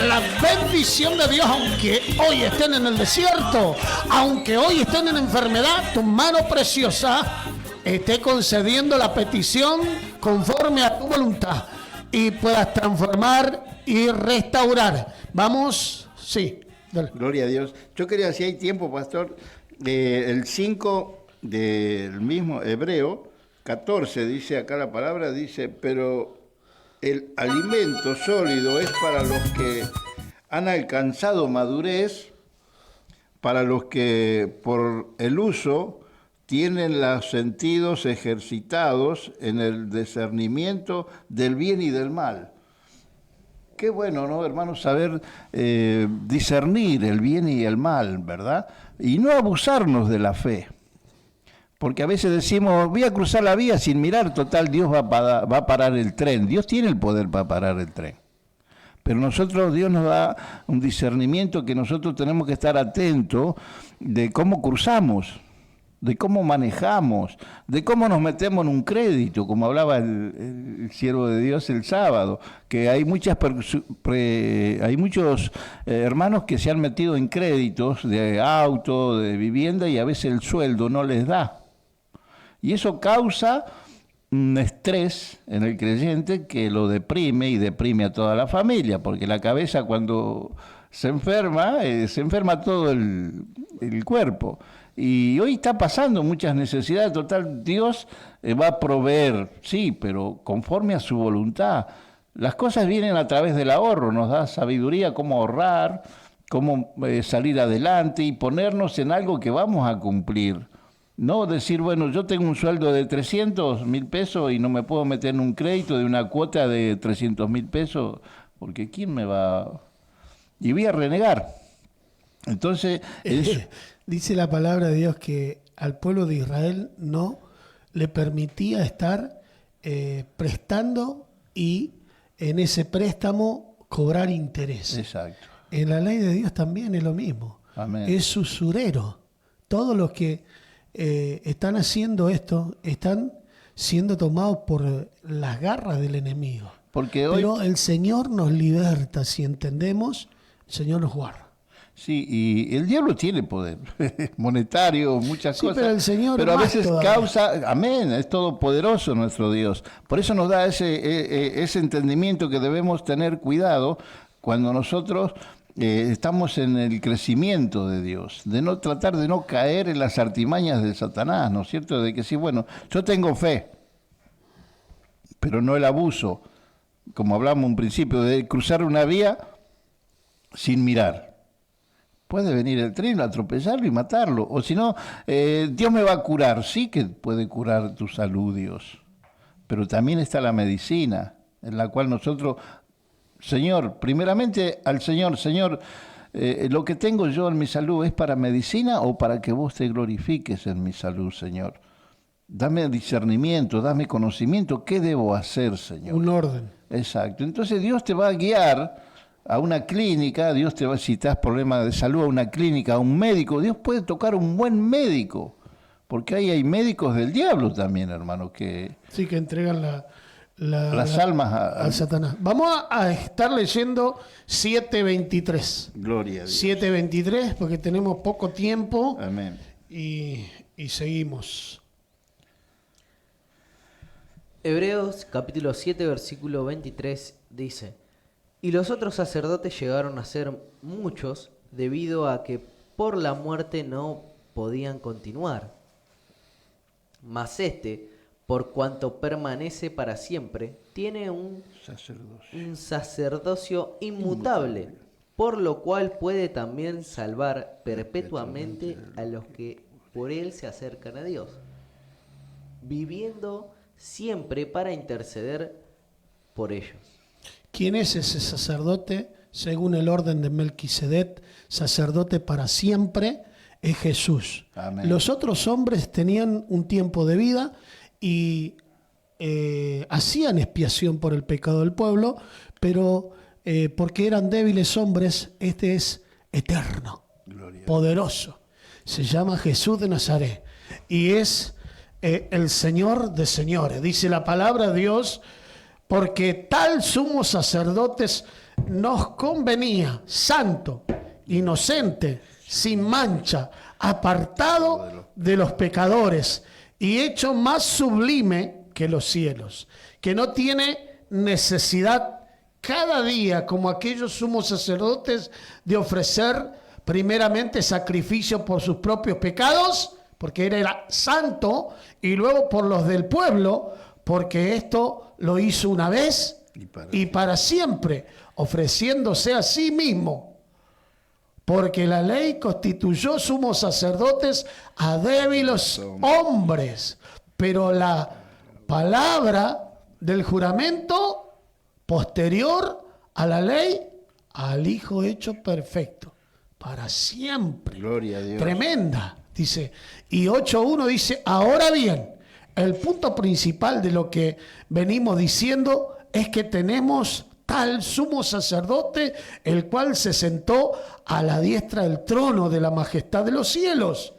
la bendición de Dios, aunque hoy estén en el desierto, aunque hoy estén en enfermedad, tu mano preciosa esté concediendo la petición conforme a tu voluntad y puedas transformar y restaurar. Vamos, sí. Dale. Gloria a Dios. Yo quería, si hay tiempo, pastor, el 5 del mismo Hebreo 14, dice acá la palabra, dice, pero el alimento sólido es para los que han alcanzado madurez, para los que por el uso tienen los sentidos ejercitados en el discernimiento del bien y del mal. Qué bueno, ¿no, hermanos? Saber discernir el bien y el mal, ¿verdad? Y no abusarnos de la fe. Porque a veces decimos, voy a cruzar la vía sin mirar, total, Dios va a parar el tren. Dios tiene el poder para parar el tren. Pero Dios nos da un discernimiento que nosotros tenemos que estar atentos de cómo cruzamos, de cómo manejamos, de cómo nos metemos en un crédito, como hablaba el siervo de Dios el sábado, que hay muchos hermanos que se han metido en créditos de auto, de vivienda, y a veces el sueldo no les da. Y eso causa un estrés en el creyente que lo deprime y deprime a toda la familia, porque la cabeza cuando se enferma todo el cuerpo. Y hoy está pasando muchas necesidades. Total, Dios va a proveer, sí, pero conforme a su voluntad. Las cosas vienen a través del ahorro, nos da sabiduría cómo ahorrar, cómo salir adelante y ponernos en algo que vamos a cumplir. No decir, bueno, yo tengo un sueldo de 300.000 pesos y no me puedo meter en un crédito de una cuota de 300.000 pesos, porque ¿quién me va? Y voy a renegar. Entonces... Dice la palabra de Dios que al pueblo de Israel no le permitía estar prestando y en ese préstamo cobrar interés. Exacto. En la ley de Dios también es lo mismo. Amén. Es usurero. Todos los que están haciendo esto están siendo tomados por las garras del enemigo. Pero el Señor nos liberta, si entendemos, el Señor nos guarda. Sí, y el diablo tiene poder monetario, muchas cosas. Pero el Señor pero a veces todavía causa, amén, es todopoderoso nuestro Dios. Por eso nos da ese entendimiento que debemos tener cuidado cuando nosotros estamos en el crecimiento de Dios, de no tratar de no caer en las artimañas de Satanás, ¿no es cierto? De que sí, bueno, yo tengo fe, pero no el abuso, como hablamos en un principio, de cruzar una vía sin mirar. Puede venir el tren, atropellarlo y matarlo. O si no, Dios me va a curar. Sí que puede curar tu salud, Dios. Pero también está la medicina, en la cual nosotros, Señor, primeramente al Señor, lo que tengo yo en mi salud, ¿es para medicina o para que vos te glorifiques en mi salud, Señor? Dame discernimiento, dame conocimiento. ¿Qué debo hacer, Señor? Un orden. Exacto. Entonces Dios te va a guiar a una clínica, Dios te va a citar problemas de salud, a una clínica, a un médico. Dios puede tocar un buen médico, porque ahí hay médicos del diablo también, hermano, que... Sí, que entregan las almas al Satanás. Vamos a estar leyendo 7.23. Gloria a Dios. 7.23, porque tenemos poco tiempo. Amén. Y seguimos. Hebreos capítulo 7, versículo 23 dice: Y los otros sacerdotes llegaron a ser muchos debido a que por la muerte no podían continuar. Mas por cuanto permanece para siempre, tiene un sacerdocio inmutable, por lo cual puede también salvar perpetuamente a los que por él se acercan a Dios, viviendo siempre para interceder por ellos. ¿Quién es ese sacerdote? Según el orden de Melquisedec, sacerdote para siempre, es Jesús. Amén. Los otros hombres tenían un tiempo de vida y hacían expiación por el pecado del pueblo, pero porque eran débiles hombres, este es eterno, poderoso. Se llama Jesús de Nazaret y es el Señor de señores. Dice la palabra de Dios: porque tal sumo sacerdotes nos convenía, santo, inocente, sin mancha, apartado de los pecadores y hecho más sublime que los cielos, que no tiene necesidad cada día, como aquellos sumos sacerdotes, de ofrecer primeramente sacrificio por sus propios pecados, porque era santo, y luego por los del pueblo, porque esto lo hizo una vez y para siempre, ofreciéndose a sí mismo porque la ley constituyó sumos sacerdotes a débiles hombres, pero la palabra del juramento posterior a la ley, al Hijo hecho perfecto, para siempre. Gloria a Dios. Tremenda, dice. Y 8.1 dice, ahora bien, el punto principal de lo que venimos diciendo es que tenemos tal sumo sacerdote, el cual se sentó a la diestra del trono de la majestad de los cielos,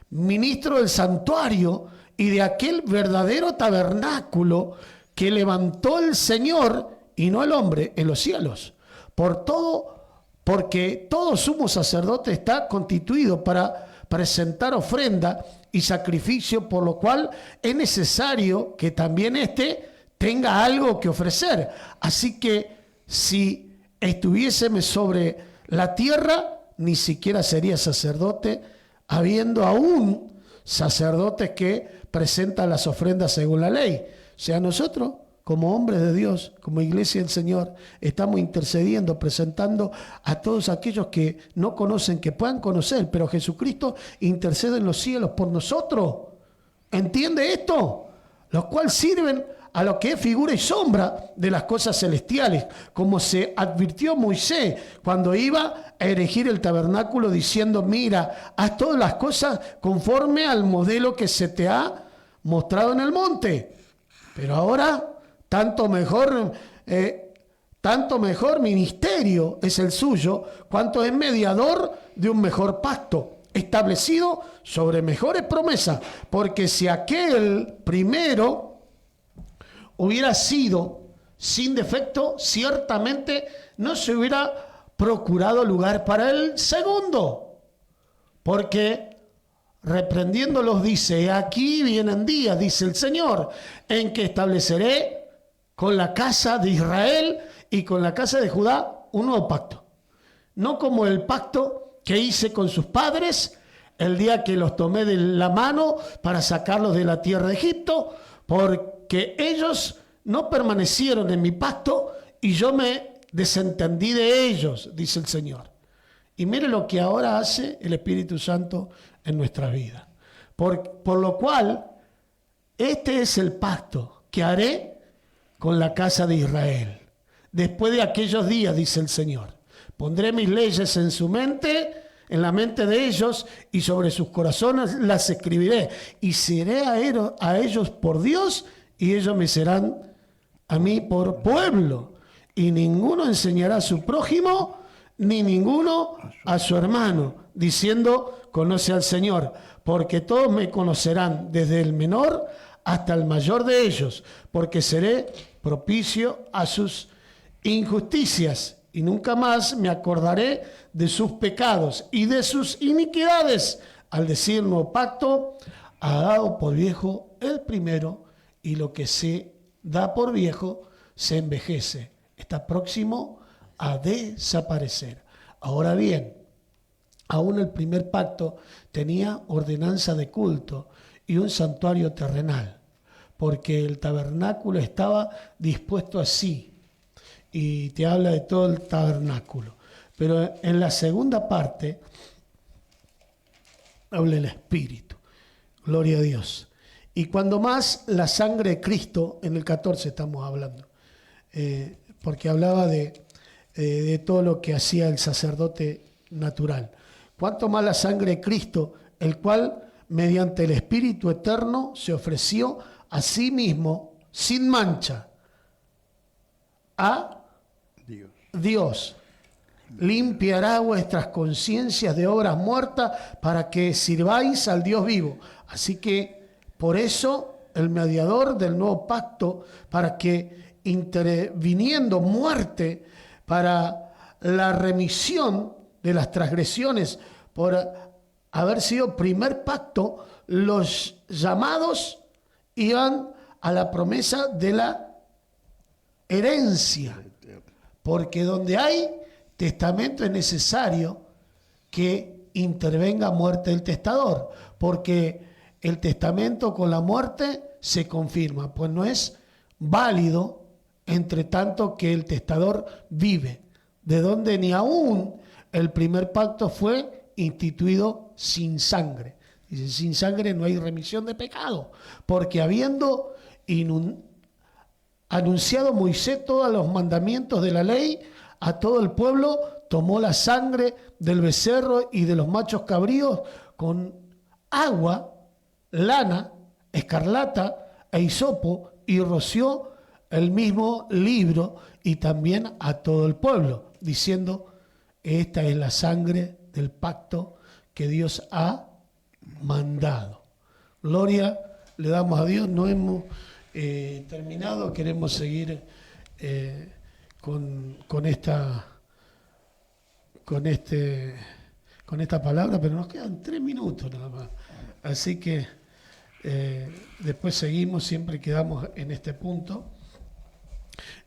ministro del santuario y de aquel verdadero tabernáculo que levantó el Señor y no el hombre en los cielos. Porque todo sumo sacerdote está constituido para presentar ofrenda y sacrificio, por lo cual es necesario que también éste tenga algo que ofrecer. Así que si estuviésemos sobre la tierra, ni siquiera sería sacerdote, habiendo aún sacerdotes que presentan las ofrendas según la ley. O sea, nosotros, como hombres de Dios, como iglesia del Señor, estamos intercediendo, presentando a todos aquellos que no conocen, que puedan conocer, pero Jesucristo intercede en los cielos por nosotros. ¿Entiende esto? Los cuales sirven a lo que es figura y sombra de las cosas celestiales, como se advirtió Moisés cuando iba a erigir el tabernáculo diciendo, mira, haz todas las cosas conforme al modelo que se te ha mostrado en el monte. Pero ahora, tanto mejor ministerio es el suyo, cuanto es mediador de un mejor pacto, establecido sobre mejores promesas, porque si aquel primero hubiera sido sin defecto, ciertamente no se hubiera procurado lugar para el segundo, porque reprendiéndolos dice, aquí vienen días, dice el Señor, en que estableceré con la casa de Israel y con la casa de Judá un nuevo pacto, no como el pacto que hice con sus padres el día que los tomé de la mano para sacarlos de la tierra de Egipto, porque ellos no permanecieron en mi pacto y yo me desentendí de ellos, dice el Señor. Y mire lo que ahora hace el Espíritu Santo en nuestra vida. Por lo cual, este es el pacto que haré con la casa de Israel. Después de aquellos días, dice el Señor, pondré mis leyes en su mente, en la mente de ellos, y sobre sus corazones las escribiré. Y seré a ellos por Dios, y ellos me serán a mí por pueblo. Y ninguno enseñará a su prójimo, ni ninguno a su hermano, diciendo, conoce al Señor, porque todos me conocerán, desde el menor hasta el mayor de ellos, porque seré propicio a sus injusticias, y nunca más me acordaré de sus pecados y de sus iniquidades. Al decir nuevo pacto, ha dado por viejo el primero, y lo que se da por viejo se envejece, está próximo a desaparecer. Ahora bien, aún el primer pacto tenía ordenanza de culto y un santuario terrenal, porque el tabernáculo estaba dispuesto así, y te habla de todo el tabernáculo. Pero en la segunda parte habla el Espíritu. Gloria a Dios. Y cuando más la sangre de Cristo, en el 14 estamos hablando, porque hablaba de todo lo que hacía el sacerdote natural. Cuanto más la sangre de Cristo, el cual mediante el Espíritu eterno se ofreció a sí mismo sin mancha a Dios, limpiará vuestras conciencias de obras muertas para que sirváis al Dios vivo. Así que por eso el mediador del nuevo pacto, para que interviniendo muerte para la remisión de las transgresiones, por haber sido primer pacto, los llamados iban a la promesa de la herencia, porque donde hay testamento es necesario que intervenga muerte del testador, porque el testamento con la muerte se confirma, pues no es válido entre tanto que el testador vive, de donde ni aún el primer pacto fue instituido sin sangre. Dice, sin sangre no hay remisión de pecado, porque habiendo anunciado Moisés todos los mandamientos de la ley a todo el pueblo, tomó la sangre del becerro y de los machos cabríos con agua, lana, escarlata e hisopo, y roció el mismo libro y también a todo el pueblo, diciendo, esta es la sangre del pacto que Dios ha mandado. Gloria le damos a Dios. No hemos terminado, queremos seguir con esta palabra, pero nos quedan 3 minutos nada más. Así que después seguimos, siempre quedamos en este punto.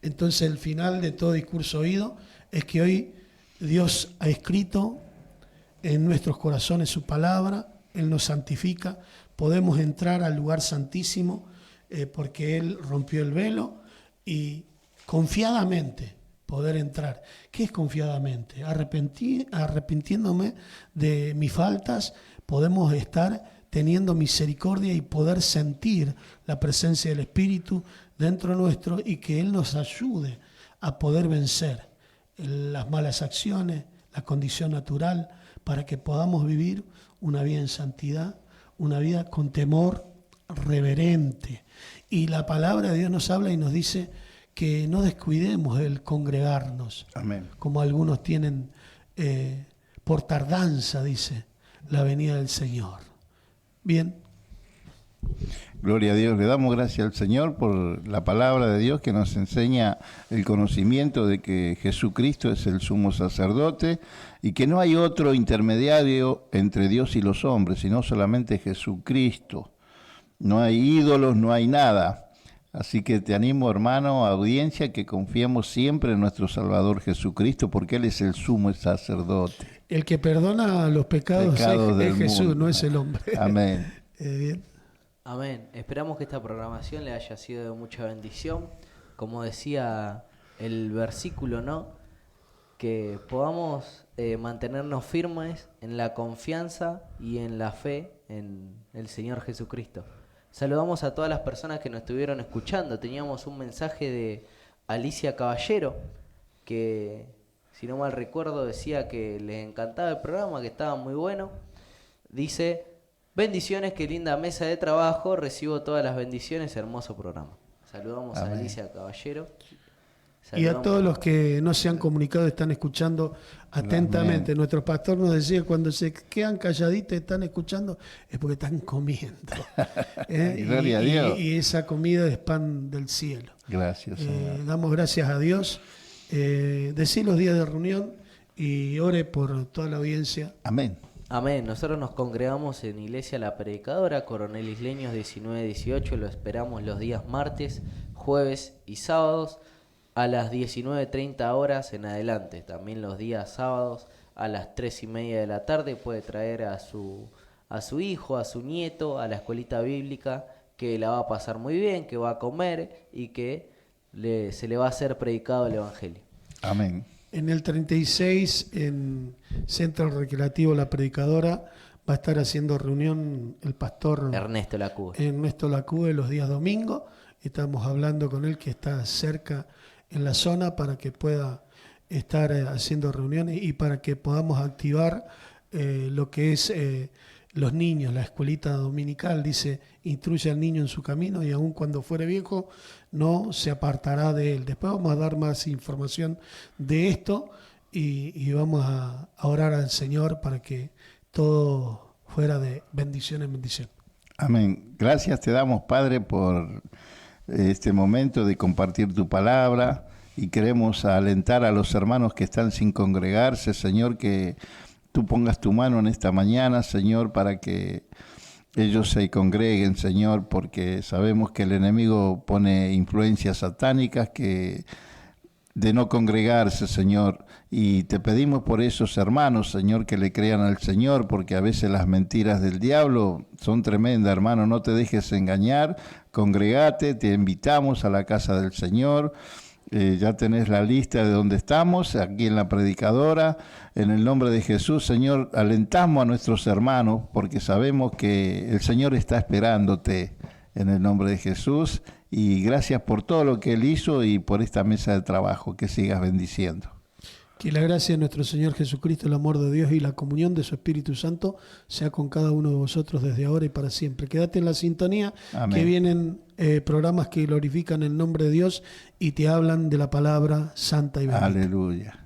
Entonces el final de todo discurso oído es que hoy Dios ha escrito en nuestros corazones su palabra, Él nos santifica, podemos entrar al lugar santísimo porque Él rompió el velo y confiadamente poder entrar. ¿Qué es confiadamente? Arrepintiéndome de mis faltas, podemos estar teniendo misericordia y poder sentir la presencia del Espíritu dentro nuestro y que Él nos ayude a poder vencer las malas acciones, la condición natural, para que podamos vivir una vida en santidad, una vida con temor reverente. Y la palabra de Dios nos habla y nos dice que no descuidemos el congregarnos. Amén. Como algunos tienen por tardanza, dice, la venida del Señor. Bien. Gloria a Dios, le damos gracias al Señor por la palabra de Dios que nos enseña el conocimiento de que Jesucristo es el sumo sacerdote y que no hay otro intermediario entre Dios y los hombres, sino solamente Jesucristo. No hay ídolos, no hay nada. Así que te animo, hermano, audiencia, que confiemos siempre en nuestro Salvador Jesucristo, porque Él es el sumo sacerdote. El que perdona los pecados es Jesús, mundo. No es el hombre. Amén. Bien. Amén. Esperamos que esta programación le haya sido de mucha bendición. Como decía el versículo, ¿no? Que podamos mantenernos firmes en la confianza y en la fe en el Señor Jesucristo. Saludamos a todas las personas que nos estuvieron escuchando. Teníamos un mensaje de Alicia Caballero, que, si no mal recuerdo, decía que les encantaba el programa, que estaba muy bueno. Dice: bendiciones, qué linda mesa de trabajo, recibo todas las bendiciones, hermoso programa. Saludamos a Alicia Caballero. Y a todos los que no se han comunicado, están escuchando atentamente. Amén. Nuestro pastor nos decía, cuando se quedan calladitos, están escuchando, es porque están comiendo. Y esa comida es pan del cielo. Gracias, Señor. Damos gracias a Dios. Decí los días de reunión y ore por toda la audiencia. Amén. Amén. Nosotros nos congregamos en Iglesia La Predicadora, Coronel Isleños 1918. Lo esperamos los días martes, jueves y sábados a las 19:30 horas en adelante. También los días sábados a las 3:30 de la tarde puede traer a su hijo, a su nieto, a la escuelita bíblica, que la va a pasar muy bien, que va a comer y que se le va a hacer predicado el Evangelio. Amén. En el 36, en Centro Recreativo La Predicadora, va a estar haciendo reunión el pastor Ernesto Lacube. Ernesto Lacube los días domingos. Estamos hablando con él, que está cerca en la zona, para que pueda estar haciendo reuniones y para que podamos activar lo que es los niños, la escuelita dominical. Dice, instruye al niño en su camino y aun cuando fuere viejo no se apartará de él. Después vamos a dar más información de esto y vamos a orar al Señor para que todo fuera de bendición en bendición. Amén. Gracias te damos, Padre, por este momento de compartir tu palabra, y queremos alentar a los hermanos que están sin congregarse, Señor, que tú pongas tu mano en esta mañana, Señor, para que ellos se congreguen, Señor, porque sabemos que el enemigo pone influencias satánicas de no congregarse, Señor, y te pedimos por esos hermanos, Señor, que le crean al Señor, porque a veces las mentiras del diablo son tremendas, hermano. No te dejes engañar, congregate, te invitamos a la casa del Señor. Ya tenés la lista de donde estamos, aquí en la predicadora. En el nombre de Jesús, Señor, alentamos a nuestros hermanos porque sabemos que el Señor está esperándote en el nombre de Jesús. Y gracias por todo lo que Él hizo y por esta mesa de trabajo. Que sigas bendiciendo. Que la gracia de nuestro Señor Jesucristo, el amor de Dios y la comunión de su Espíritu Santo sea con cada uno de vosotros desde ahora y para siempre. Quédate en la sintonía. Amén. Que vienen programas que glorifican el nombre de Dios y te hablan de la palabra santa y bendita. Aleluya.